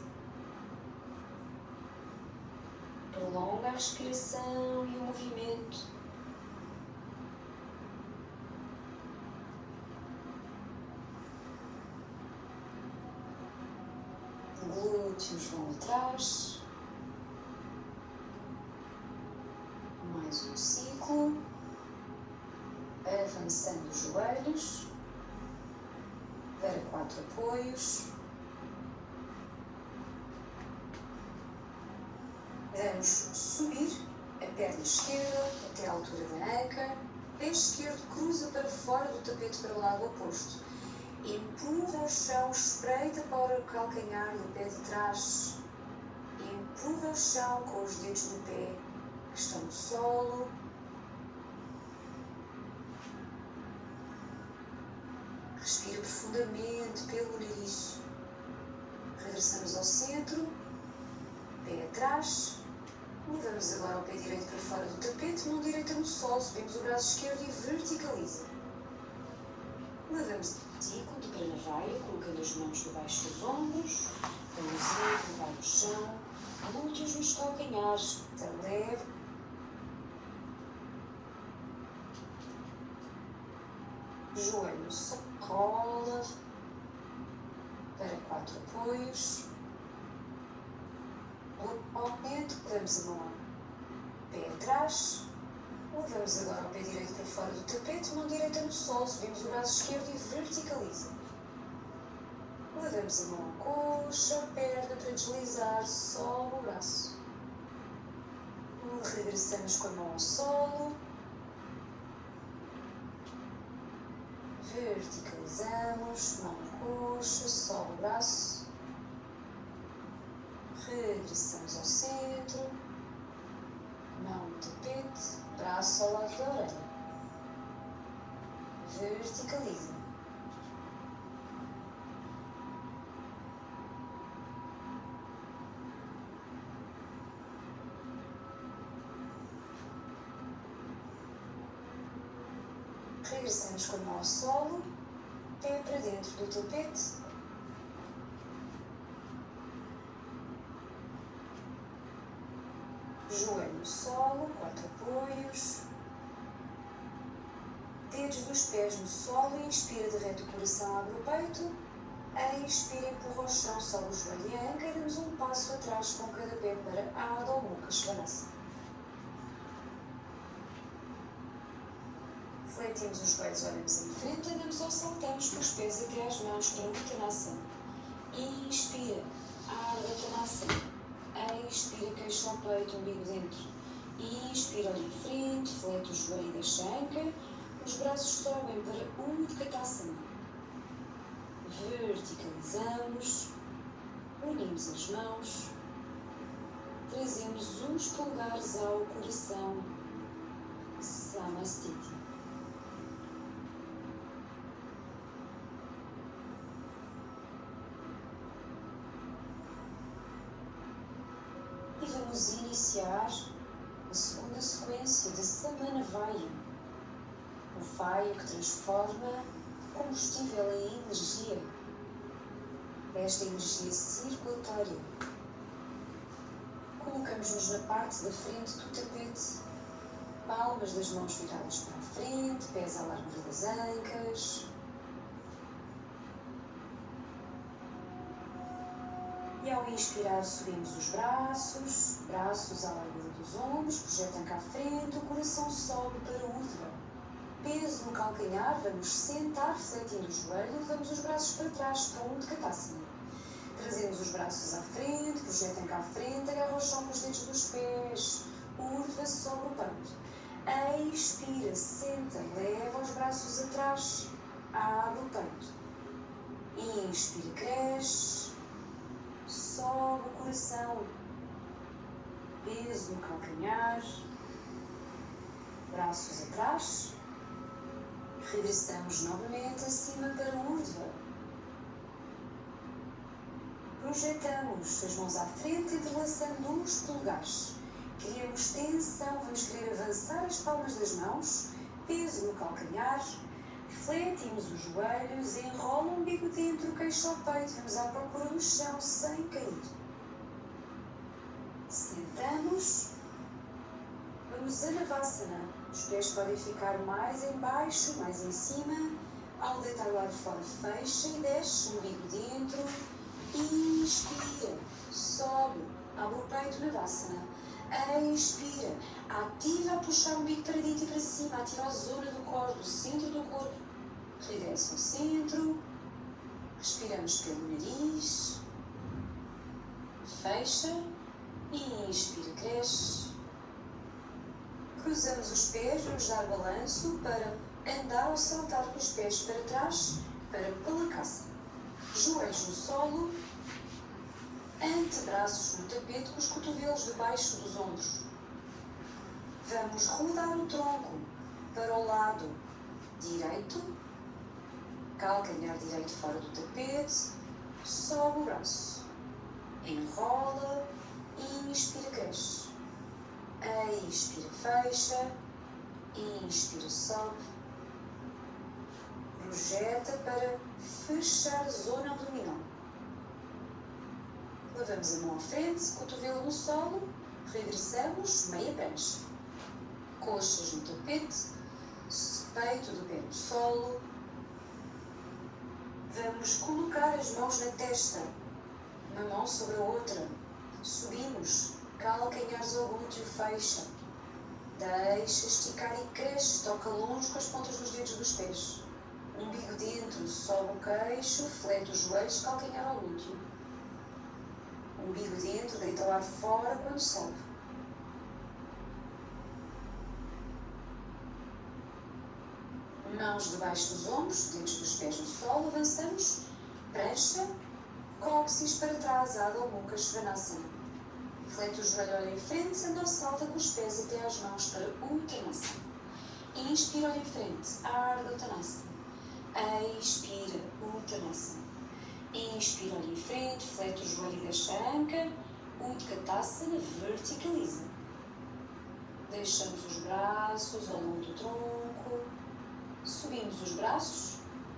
Prolonga a respiração e o movimento. Glúteos vão atrás. Mais um ciclo. Avançando os joelhos para 4 apoios. Vamos subir a perna esquerda até a altura da anca. Pé esquerdo cruza para fora do tapete para o lado oposto. Empurra o chão, espreita para o calcanhar do pé de trás. Empurra o chão com os dedos do pé que estão no solo. Respira profundamente pelo nariz. Regressamos ao centro. Pé atrás. Levamos agora o pé direito para fora do tapete, mão direita no solo. Subimos o braço esquerdo e verticaliza. Levamos o ciclo de perna vaia, colocando as mãos debaixo dos ombros. O museu vai no chão. Glúteos nos calcanhares. Leve. Joelho só cola para 4 apoios. Aumento, levamos a mão pé atrás. Levamos agora o pé direito para fora do tapete, mão direita no solo. Subimos o braço esquerdo e verticaliza. Levamos a mão à coxa, a perna para deslizar, sobe o braço. Regressamos com a mão ao solo. Verticalizamos, mão na coxa, sobe o braço. Regressamos ao centro. Mão no tapete, braço ao lado da orelha. Verticaliza. Regressamos com a mão ao solo, pé para dentro do tapete. Joelho no solo, 4 apoios. Dedos dos pés no solo, inspira, derrete o coração, abre o peito. Expira, empurra o chão, sobe o joelho e a anca e damos um passo atrás com cada pé para Adho Mukha Svanasana. Fletimos os joelhos, olhamos em frente, andamos ou saltamos com os pés até às mãos para Uttanasana. Inspira, Ardha Uttanasana. Expira, queixo ao peito, umbigo dentro. Inspira, olha em frente, flete o joelho e deixa a anca. Os braços sobem para Utkatasana. Verticalizamos. Unimos as mãos. Trazemos os polegares ao coração. Samastiti. E vamos iniciar a segunda sequência de Samana Vaya, o vaio que transforma combustível em energia, esta energia circulatória. Colocamos-nos na parte da frente do tapete, palmas das mãos viradas para a frente, pés à largura das ancas. E ao inspirar subimos os braços, braços à largura dos ombros, projetam cá à frente, o coração sobe para o Urdhva. Peso no calcanhar, vamos sentar, fletindo o joelho, levamos os braços para trás para o Utkatasana. Trazemos os braços à frente, projetam cá à frente, agarra o chão com os dedos dos pés, Urdhva sobre o peito. Expira, senta, leva os braços atrás, abre o peito. Inspira, cresce. Sobe o coração, peso no calcanhar, braços atrás, regressamos novamente acima para o Urdhva. Projetamos as mãos à frente, entrelaçando os polegares. Criamos tensão, vamos querer avançar as palmas das mãos, peso no calcanhar, fletimos os joelhos, enrola o umbigo dentro, queixo ao peito, vamos à procura do chão sem cair. Sentamos, vamos a Navasana. Os pés podem ficar mais em baixo, mais em cima. Ao deitar o ar fora, fecha e desce, umbigo dentro. Inspira, sobe, abre o peito, Navasana. Expira, ativa a puxar o umbigo para dentro e para cima, ativa a zona do corpo, do centro do corpo. Regressa ao centro, respiramos pelo nariz, fecha, inspira, cresce. Cruzamos os pés, vamos dar balanço para andar ou saltar com os pés para trás, para Palakasana. Joelhos no solo, antebraços no tapete com os cotovelos debaixo dos ombros. Vamos rodar o tronco para o lado direito, calcanhar direito fora do tapete, sobe o braço, enrola, inspira, cresce. Expira, fecha, inspira, sobe, projeta para fechar a zona abdominal. Levamos a mão à frente, cotovelo no solo, regressamos, meia prancha. Coxas no tapete, peito do pé no solo. Vamos colocar as mãos na testa, uma mão sobre a outra. Subimos, calcanhares ao glúteo, fecha. Deixa esticar e cresce, toca longe com as pontas dos dedos dos pés. Umbigo dentro, sobe o queixo, flete os joelhos, calcanhar ao glúteo. Umbigo dentro, deita o ar fora quando sobe. Mãos debaixo dos ombros, dedos dos pés no solo, avançamos, prancha, cóccix para trás, Adho Mukha Svanasana. Flete o joelho, olha em frente, anda ou salta com os pés até às mãos para Uttanasana. Inspira, olha em frente, Ardha Uttanasana. Expira, Uttanasana. Inspira, olha em frente, flete o joelho e deixa a anca, Utkatasana, verticaliza. Deixamos os braços ao longo do tronco, subimos os braços,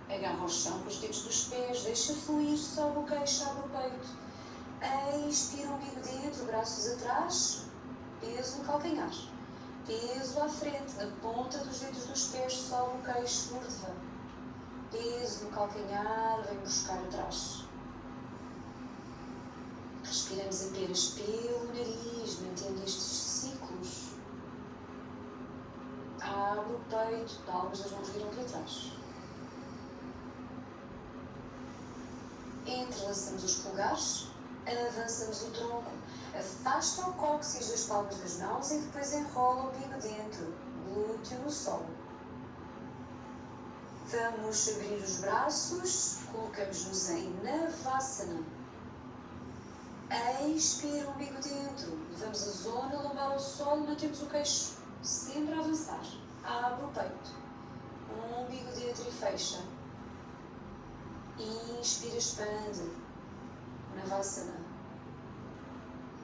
agarra ao chão com os dedos dos pés, deixa fluir, sobe o queixo, abre o peito. Expira, umbigo dentro, braços atrás, peso no calcanhar. Peso à frente, na ponta dos dedos dos pés, sobe o queixo, urdhva. Peso no calcanhar, vem buscar atrás. Respiramos apenas pelo nariz, mantendo estes ciclos. Abre o peito, palmas das mãos viram para trás. Entrelaçamos os polegares, avançamos o tronco, afasta o cóccix das palmas das mãos e depois enrola o umbigo dentro, glúteo no solo. Vamos abrir os braços, colocamos-nos em Navasana. Expira, umbigo dentro, levamos a zona lombar ao solo, mantemos o queixo sempre a avançar. Abre o peito, umbigo dentro e fecha. Inspira, expande, Navasana.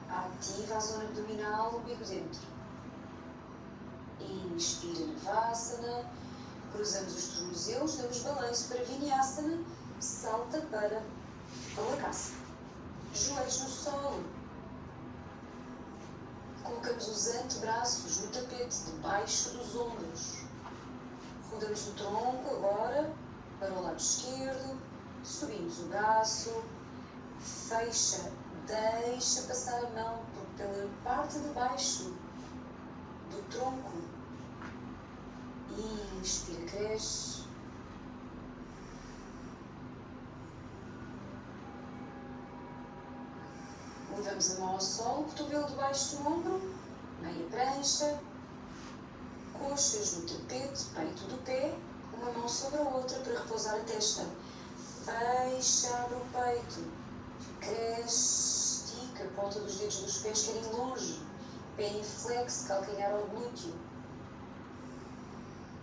Ativa a zona abdominal, umbigo dentro. Inspira, Navasana. Cruzamos os tornozelos, damos balanço para Vinyasana, salta para Palakasana. Joelhos no solo. Colocamos os antebraços no tapete, debaixo dos ombros. Rodamos o tronco agora para o lado esquerdo, subimos o braço, fecha, deixa passar a mão pela parte de baixo do tronco. Inspira, cresce. Levamos a mão ao solo, cotovelo debaixo do ombro, meia prancha, coxas no tapete, peito do pé, uma mão sobre a outra para repousar a testa. Fecha, abre o peito, cresce, estica, a ponta dos dedos dos pés quer ir longe, pé em flexo, calcanhar ao glúteo.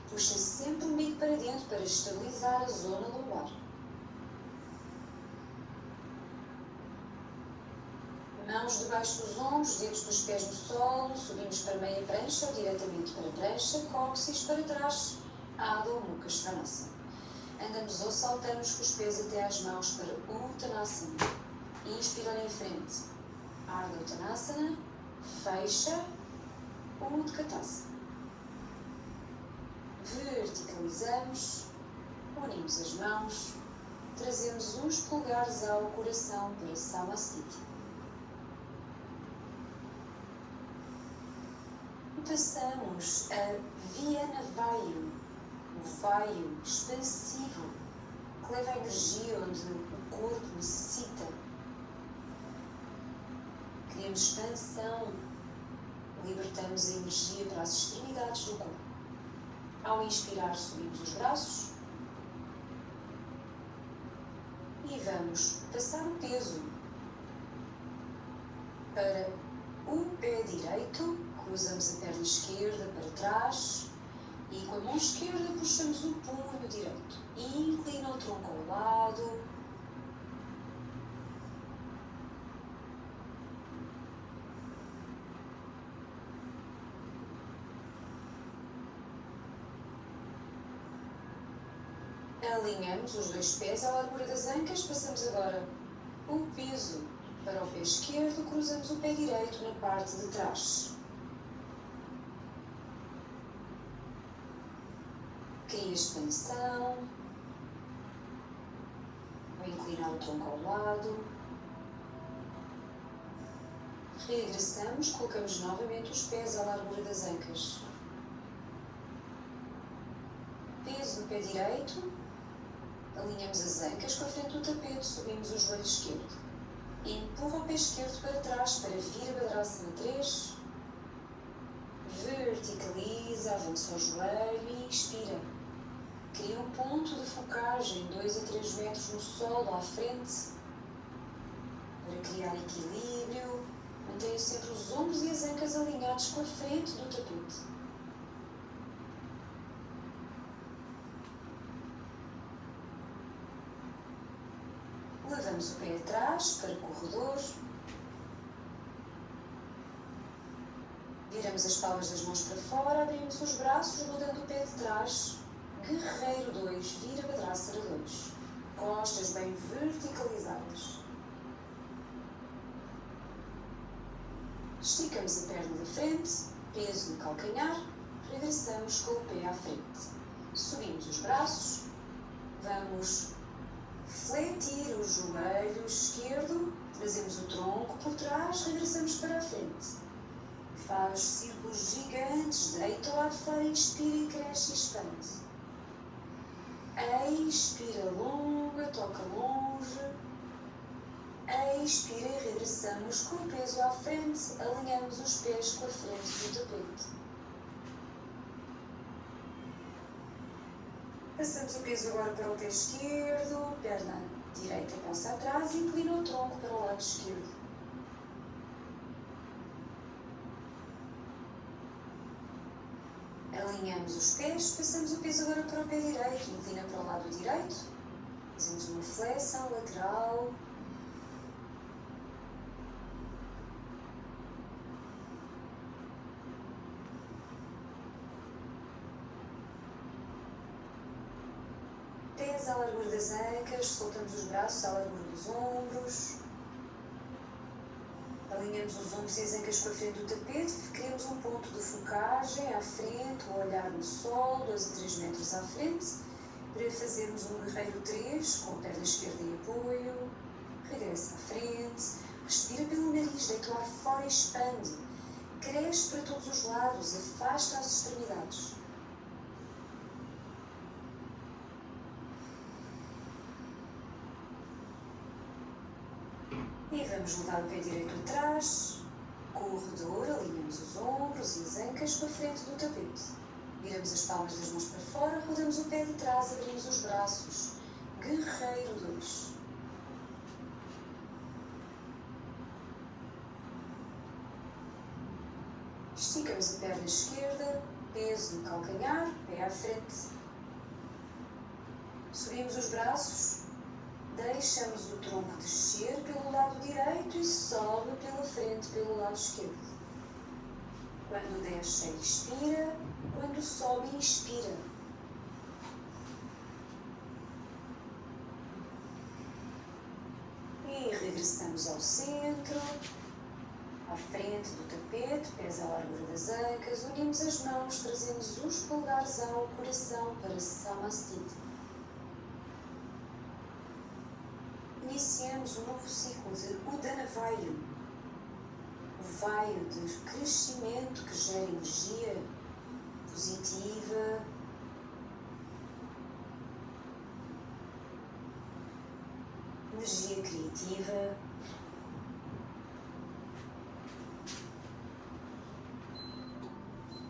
Puxa sempre o umbigo para dentro para estabilizar a zona lombar. Mãos debaixo dos ombros, dedos dos pés no solo, subimos para meia prancha ou diretamente para a prancha, cóccix para trás, Adho Mukha Svanasana. Andamos ou saltamos com os pés até às mãos para Uttanasana. Inspira olha em frente, Ardha Uttanasana, fecha, Utkatasana. Verticalizamos, unimos as mãos, trazemos os polegares ao coração para Samastiti. Passamos a Viana Vayu, o Vayu expansivo, que leva a energia onde o corpo necessita. Criamos expansão, libertamos a energia para as extremidades do corpo. Ao inspirar, subimos os braços e vamos passar o peso para o pé direito. Cruzamos a perna esquerda para trás e com a mão esquerda puxamos o punho direito. Inclina o tronco ao lado. Alinhamos os dois pés à largura das ancas. Passamos agora o peso para o pé esquerdo. Cruzamos o pé direito na parte de trás. Cria expansão, vou inclinar o tronco ao lado, regressamos, colocamos novamente os pés à largura das ancas, peso no pé direito, alinhamos as ancas com a frente do tapete, subimos o joelho esquerdo, empurra o pé esquerdo para trás para Virabhadrasana 3, verticaliza, avança o joelho e inspira. Cria um ponto de focagem 2 a 3 metros no solo à frente para criar equilíbrio. Mantenha sempre os ombros e as ancas alinhados com a frente do tapete. Levamos o pé atrás para o corredor. Viramos as palmas das mãos para fora, abrimos os braços, rodando o pé de trás. Guerreiro 2, Virabhadrasana 2. Costas bem verticalizadas. Esticamos a perna da frente, peso no calcanhar, regressamos com o pé à frente. Subimos os braços, vamos fletir o joelho esquerdo, trazemos o tronco por trás, regressamos para a frente. Faz círculos gigantes, deita ao lado de fora, inspira e cresce e expande. Expira longa, toca longe. Expira e regressamos com o peso à frente, alinhamos os pés com a frente do tapete. Passamos o peso agora para o pé esquerdo, perna direita passa atrás e inclina o tronco para o lado esquerdo. Alinhamos os pés, passamos o peso agora para o pé direito, inclina para o lado direito, fazemos uma flexão lateral. Pés à largura das ancas, soltamos os braços à largura dos ombros. Alinhamos os ombros e as ancas com a frente do tapete, criamos um ponto de focagem à frente, o olhar no sol, 2 a 3 metros à frente, para fazermos um guerreiro 3, com a perna esquerda em apoio, regressa à frente, respira pelo nariz, deita o ar fora e expande, cresce para todos os lados, afasta as extremidades. E vamos levar o pé direito atrás, corredor, alinhamos os ombros e as ancas com a frente do tapete. Viramos as palmas das mãos para fora, rodamos o pé de trás, abrimos os braços. Guerreiro 2. Esticamos a perna esquerda, peso no calcanhar, pé à frente. Subimos os braços. Deixamos o tronco descer pelo lado direito e sobe pela frente, pelo lado esquerdo. Quando desce, expira. Quando sobe, inspira. E regressamos ao centro, à frente do tapete, pés à largura das ancas. Unimos as mãos, trazemos os polegares ao coração para Samastita. Iniciamos um novo ciclo de Udana Vayu, o vaio de crescimento que gera energia positiva, energia criativa.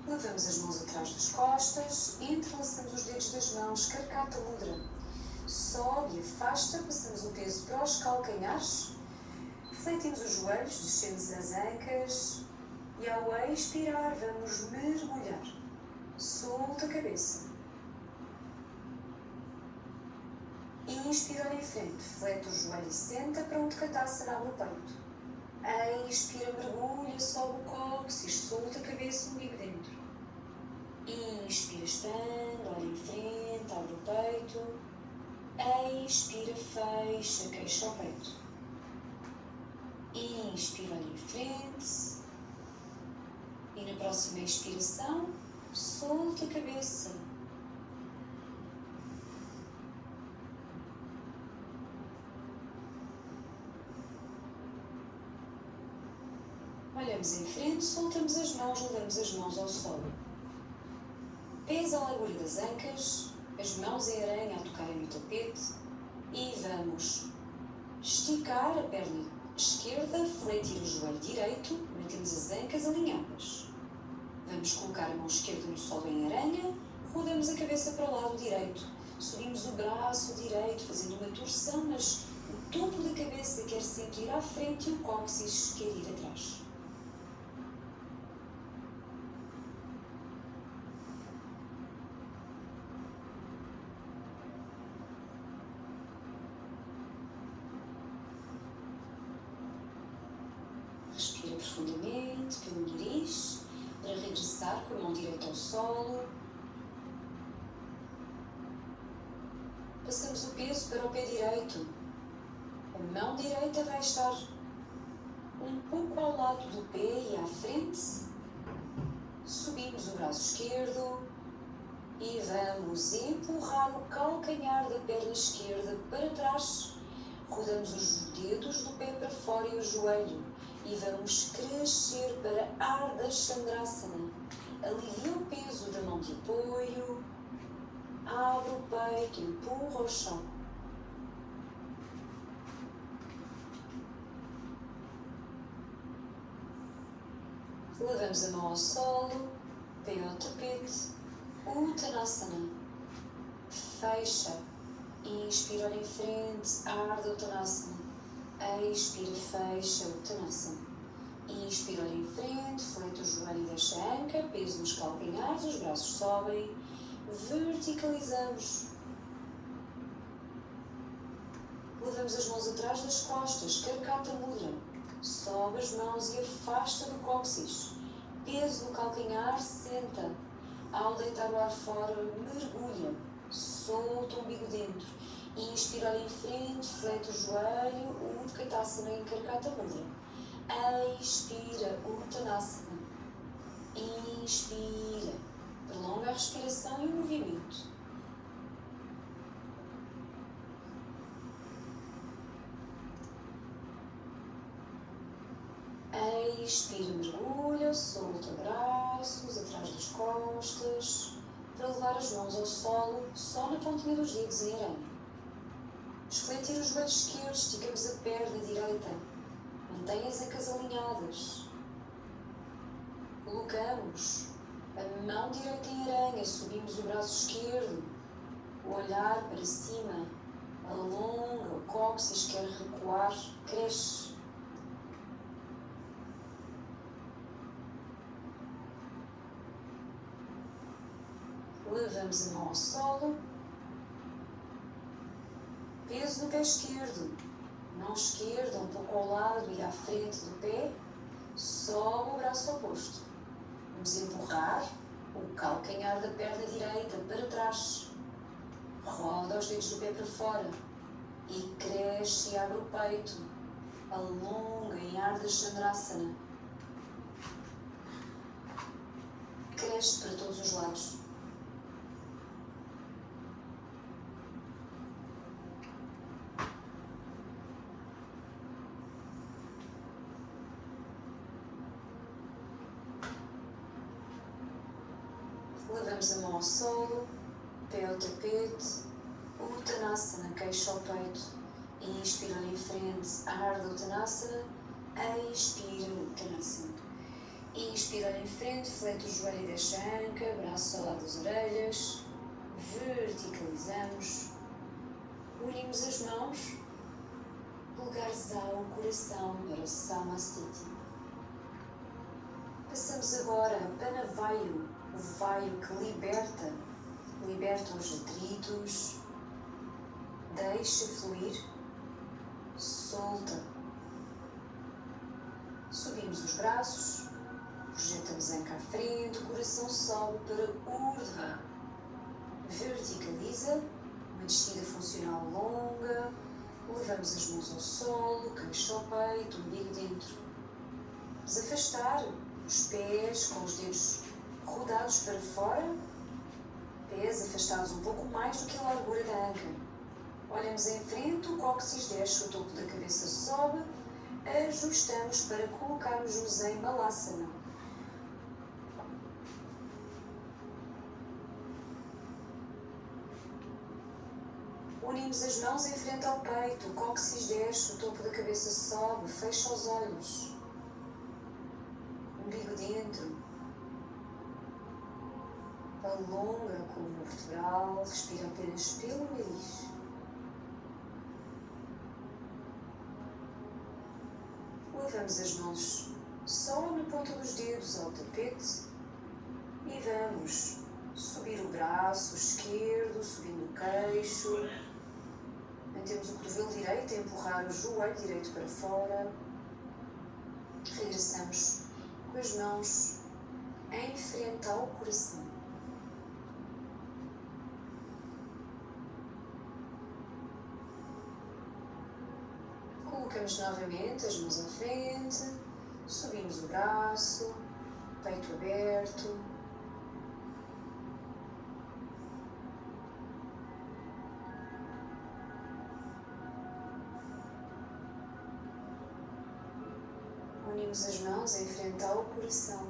Levamos as mãos atrás das costas, entrelaçamos os dedos das mãos, Karkata Mudra. Sobe e afasta, passamos o peso para os calcanhares, refletimos os joelhos, descemos as ancas e ao expirar vamos mergulhar. Solta a cabeça. Inspira em frente, flete o joelho e senta para um Utkatasana, abre o peito. Expira, mergulha, sobe o cóccix, solta a cabeça, umbigo dentro. Inspira, expande, olha em frente, abre o peito. Expira, fecha, queixo ao peito. Inspira, olha em frente. E na próxima expiração, solta a cabeça. Olhamos em frente, soltamos as mãos, levamos as mãos ao solo. Pés à largura das ancas, as mãos em aranha a tocarem no tapete e vamos esticar a perna esquerda, fletir o joelho direito, mantemos as ancas alinhadas. Vamos colocar a mão esquerda no solo em aranha, rodamos a cabeça para o lado direito, subimos o braço direito, fazendo uma torção, mas o topo da cabeça quer sempre ir à frente e o cóccix quer ir atrás. Respira profundamente pelo nariz, para regressar com a mão direita ao solo. Passamos o peso para o pé direito. A mão direita vai estar um pouco ao lado do pé e à frente. Subimos o braço esquerdo e vamos empurrar o calcanhar da perna esquerda para trás. Rodamos os dedos do pé para fora e o joelho. E vamos crescer para Ardha Chandrasana. Alivia o peso da mão de apoio. Abre o peito, empurra o chão. Levamos a mão ao solo, pé ao tapete. Uttanasana. Fecha. Inspira, olha em frente. Ardha Uttanasana. Expira, fecha, Uttanasana. Inspira, olha em frente, flete o joelho e deixa a anca, peso nos calcanhares, os braços sobem, verticalizamos. Levamos as mãos atrás das costas, Karkata Mudra. Sobe as mãos e afasta do cóccix. Peso no calcanhar, senta. Ao deitar o ar fora, mergulha. Solta o umbigo dentro. Inspira, olha em frente, flete o joelho, Utkatasana em Karkata Mudra. Expira, Uttanasana. Inspira. Prolonga a respiração e o movimento. Expira, mergulha, solta braços atrás das costas, para levar as mãos ao solo, só na pontinha dos dedos em aranha. Desfletir o joelho esquerdo, esticamos a perna direita. Mantém as ancas alinhadas. Colocamos a mão direita em aranha, subimos o braço esquerdo. O olhar para cima, alonga, o cóccix quer recuar, cresce. Levamos a mão ao solo. Peso no pé esquerdo. Mão esquerda um pouco ao lado e à frente do pé. Sobe o braço oposto. Vamos empurrar o calcanhar da perna direita para trás. Roda os dedos do pé para fora. E cresce e abre o peito. Alonga em Ardha Chandrasana. Cresce para todos os lados. Levamos a mão ao solo, pé ao tapete, Uttanasana, queixo ao peito. Inspira em frente, Ardha Uttanasana, expira Uttanasana. Inspira em frente, flete o joelho e deixa a anca, braço ao lado das orelhas, verticalizamos, unimos as mãos, polegares ao coração para Samastiti. Passamos agora a Panavayu, o vaio que liberta os detritos, deixa fluir, solta. Subimos os braços, projetamos a anca à frente, o coração sobe para Urdhva. Verticaliza, uma descida funcional longa, levamos as mãos ao solo, queixo ao peito, umbigo dentro. Vamos afastar os pés com os dedos rodados para fora, pés afastados um pouco mais do que a largura da anca. Olhamos em frente, o cóccix desce, o topo da cabeça sobe, ajustamos para colocarmos-nos em Balasana. Unimos as mãos em frente ao peito, o cóccix desce, o topo da cabeça sobe, fecha os olhos. Umbigo dentro. Alonga a coluna vertebral, respira apenas pelo nariz. Levamos as mãos só na ponta dos dedos ao tapete e vamos subir o braço esquerdo, subindo o queixo. Mantemos o cotovelo direito a empurrar o joelho direito para fora. Regressamos com as mãos em frente ao coração. Colocamos novamente as mãos à frente, subimos o braço, peito aberto. Unimos as mãos em frente ao coração.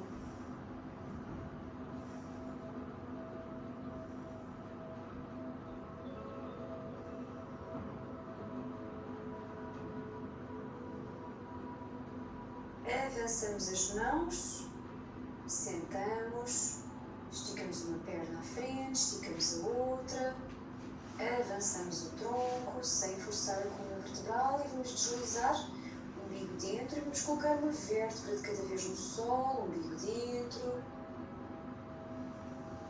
Avançamos as mãos, sentamos, esticamos uma perna à frente, esticamos a outra, avançamos o tronco sem forçar a coluna vertebral e vamos deslizar o umbigo dentro e vamos colocar uma vértebra de cada vez no solo, umbigo dentro.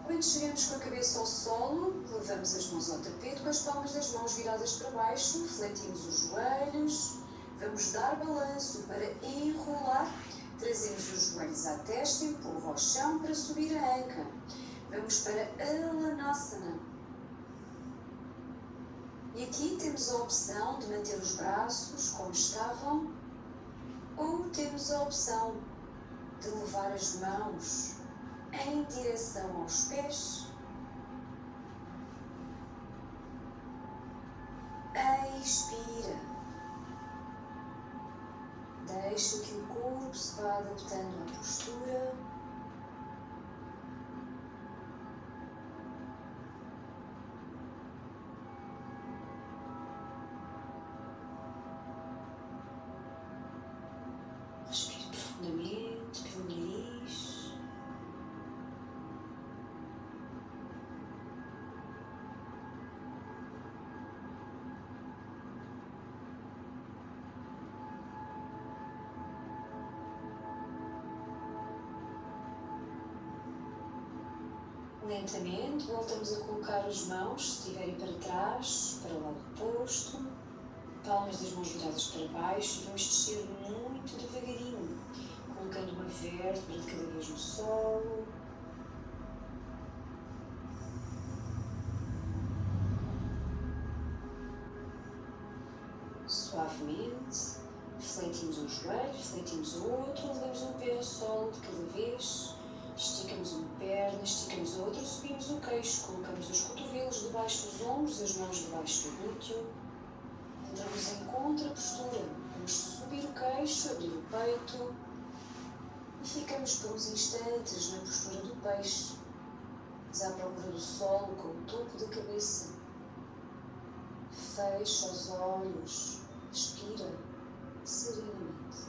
Quando chegamos com a cabeça ao solo, levamos as mãos ao tapete com as palmas das mãos viradas para baixo, fletimos os joelhos. Vamos dar balanço para enrolar, trazemos os joelhos à testa, empurro ao chão para subir a anca. Vamos para Alanasana. E aqui temos a opção de manter os braços como estavam, ou temos a opção de levar as mãos em direção aos pés. Expira. Deixa que o corpo se vá adaptando à postura. Respire profundamente pelo nariz. Lentamente voltamos a colocar as mãos, se estiverem para trás, para o lado oposto. Palmas das mãos viradas para baixo e vamos descer muito devagarinho, colocando uma vértebra de cada vez no solo. Suavemente, refletimos um joelho, refletimos o outro, levamos um pé ao solo de cada vez, esticamos uma perna, esticamos a outra, subimos o queixo, colocamos os cotovelos debaixo dos ombros, as mãos debaixo do glúteo, entramos em contrapostura, vamos subir o queixo, abrir o peito e ficamos por uns instantes na postura do peixe, mas à procura do solo com o topo da cabeça. Fecha os olhos, respira serenamente.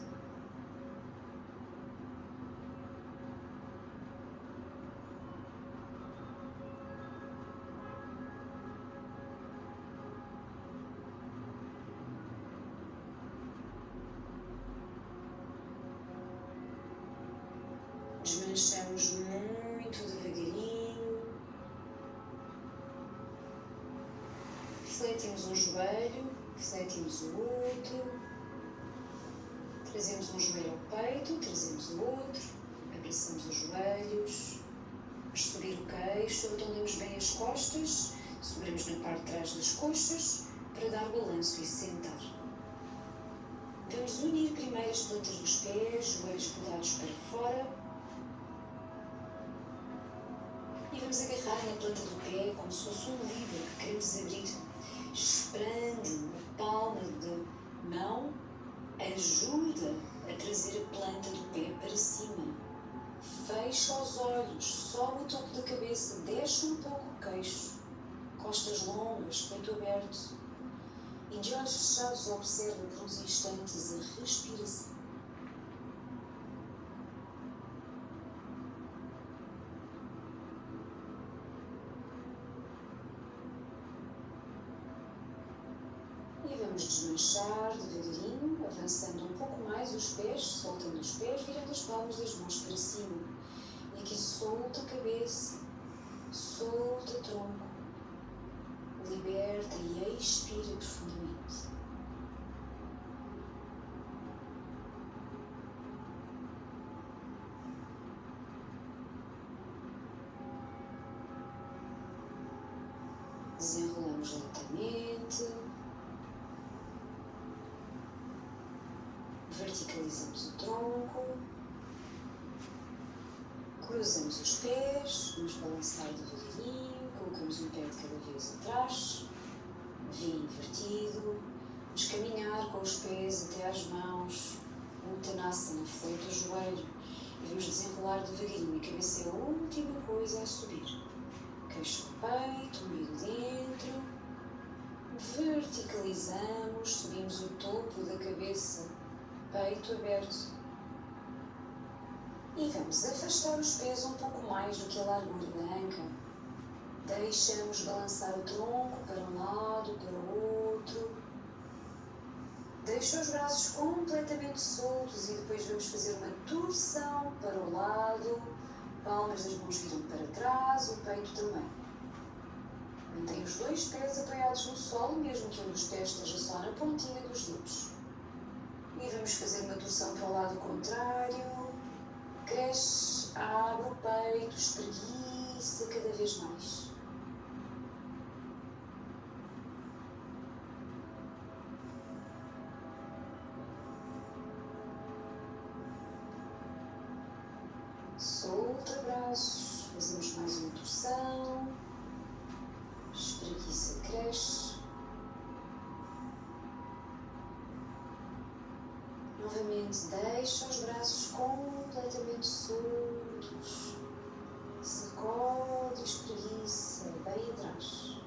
Desmanchamos muito devagarinho. Refletimos um joelho, refletimos o outro. Trazemos um joelho ao peito, trazemos o outro. Abraçamos os joelhos. Vamos subir o queixo, arredondamos bem as costas. Subimos na parte de trás das coxas para dar balanço e sentar. Vamos unir primeiro as plantas dos pés, joelhos rodados para fora. E vamos agarrar na planta do pé como se fosse um livro que queremos abrir. Esprande a palma da mão, ajuda a trazer a planta do pé para cima. Fecha os olhos, sobe o topo da cabeça, desce um pouco o queixo. Costas longas, peito aberto. E de olhos fechados observa por uns instantes a respiração. E vamos desmanchar devagarinho, avançando um pouco mais os pés, soltando os pés, virando as palmas das mãos para cima. E aqui solta a cabeça, solta o tronco, liberta e expira profundamente. Desenrolamos lentamente. Verticalizamos o tronco, cruzamos os pés, vamos balançar devagarinho, colocamos um pé de cada vez atrás, V invertido, vamos caminhar com os pés até às mãos, Uttanasana, flete o joelho, e vamos desenrolar devagarinho, a cabeça é a última coisa a subir, queixo no peito, umbigo dentro, verticalizamos, subimos o topo da cabeça, peito aberto e vamos afastar os pés um pouco mais do que a largura da anca. Deixamos balançar o tronco para um lado, para o outro. Deixa os braços completamente soltos e depois vamos fazer uma torção para o lado. Palmas das mãos viram para trás, o peito também. Mantém os dois pés apoiados no solo, mesmo que um dos pés esteja só na pontinha dos dedos. E vamos fazer uma torção para o lado contrário. Cresce, abre o peito, espreguiça cada vez mais. Solta braços, fazemos mais uma torção. Espreguiça, cresce. Novamente, deixa os braços completamente soltos. Sacode, espreguiça, bem atrás.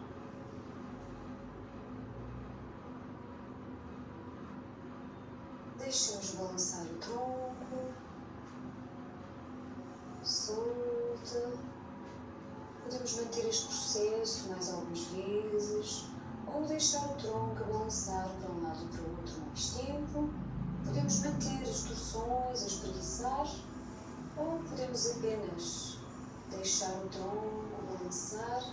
Deixamos balançar o tronco. Solta. Podemos manter este processo mais algumas vezes ou deixar o tronco a balançar para um lado e para o outro mais tempo. Podemos manter as torções, a espreguiçar, ou podemos apenas deixar o tronco balançar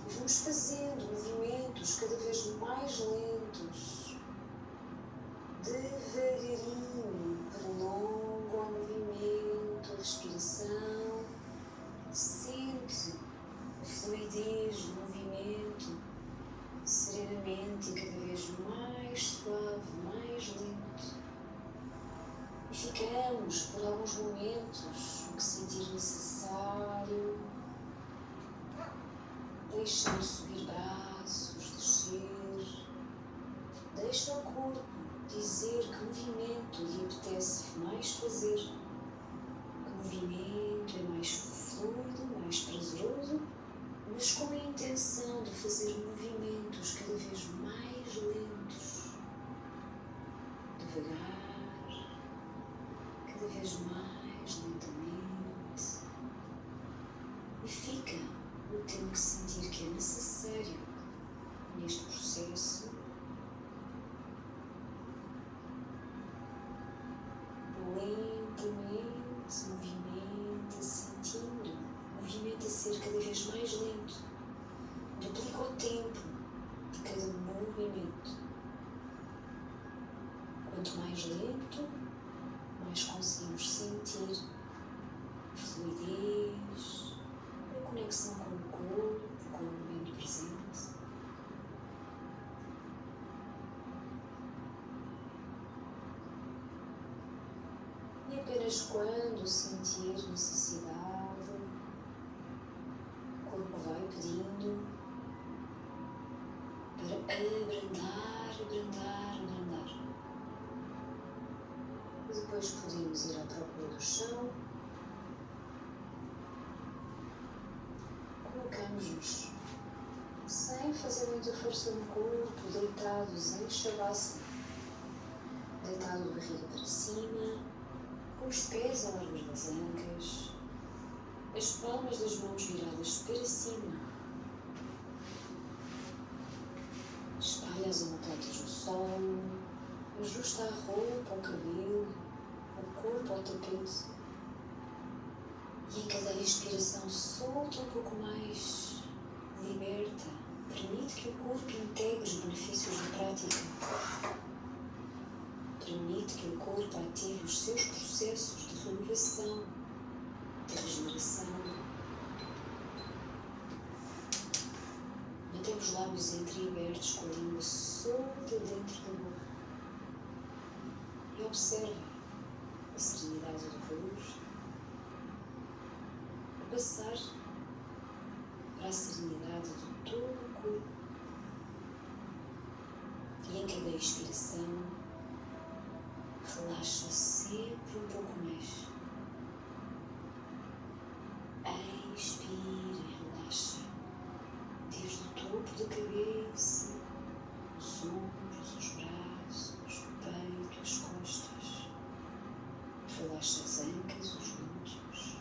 e vamos fazendo movimentos cada vez mais lentos, Devagarinho, prolonga o movimento, a respiração, sente a fluidez do movimento, serenamente e cada vez mais suave, mais lento. E ficamos por alguns momentos, o que sentir necessário, deixando subir braços, descer. Deixa o corpo dizer que movimento lhe apetece mais fazer, que movimento é mais fluido, mais prazeroso, mas com a intenção de fazer movimentos cada vez mais lentos, devagar, cada vez mais lentamente, e fica o tempo que sentir que é necessário neste processo. Lentamente movimenta, sentindo o movimento a ser cada vez mais lento. Duplica o tempo de cada movimento. Quanto mais lento, mais conseguimos sentir a fluidez, a conexão com o corpo, com o momento presente. E apenas quando sentir necessidade, o corpo vai pedindo para abrandar, abrandar, abrandar. E depois podemos ir à procura do chão. Colocamos-nos sem fazer muita força no corpo, deitados em Shavasana, deitado de barriga para cima, com os pés ao largo das ancas, as palmas das mãos viradas para cima. Espalha as omoplatas no solo, ajusta a roupa, o cabelo, o corpo ao tapete. E em cada respiração solta um pouco mais, liberta, permite que o corpo integre os benefícios da prática. Permite que o corpo ative os seus processos de renovação, de regeneração. Mantém os lábios entreabertos com a língua solta dentro da boca. E observa a serenidade do rosto, a passar para a serenidade de todo o corpo. E em cada expiração, relaxa sempre um pouco mais. Inspira e relaxa, desde o topo da cabeça, os ombros, os braços, o peito, as costas. Relaxa as ancas, os glúteos,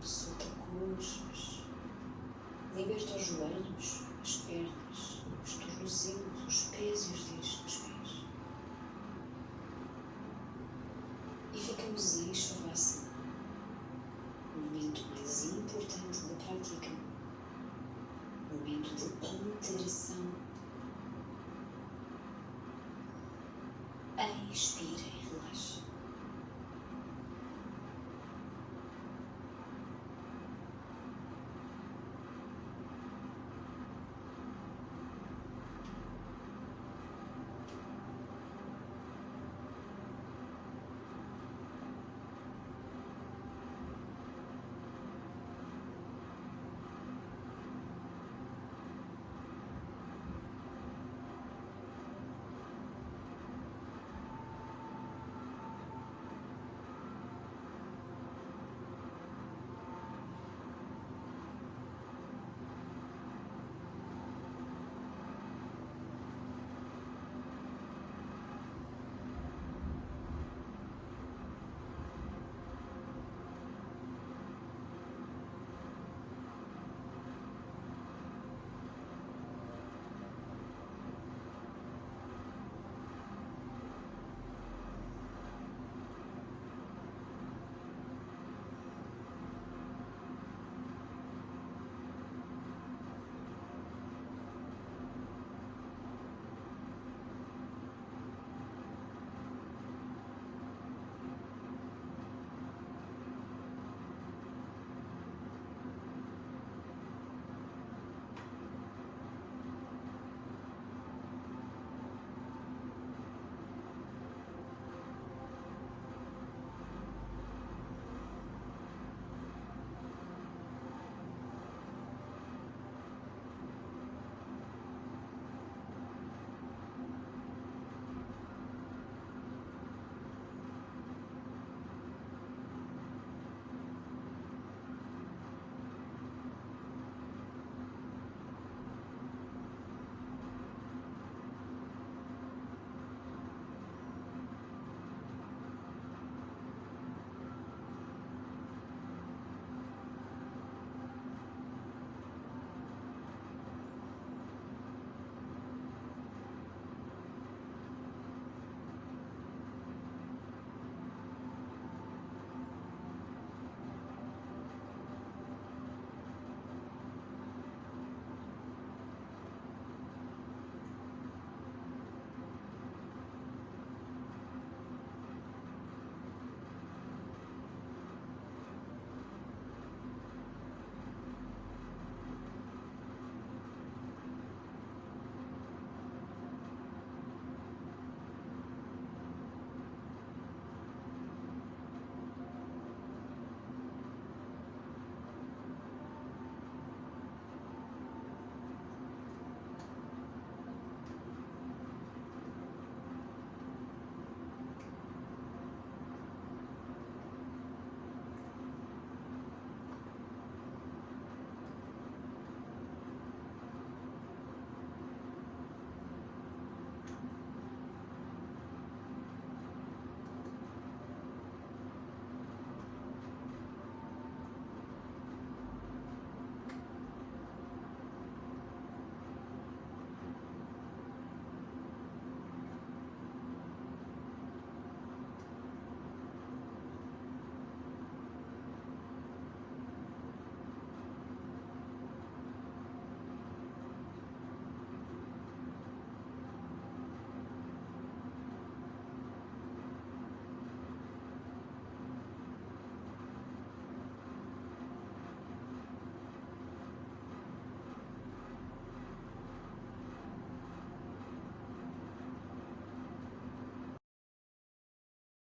solta coxas, liberta os joelhos, as pernas, os tornozelos, os pés e os dedos dos pés. E ficamos em Shavasana, o momento mais importante da prática, o momento de integração. Inspira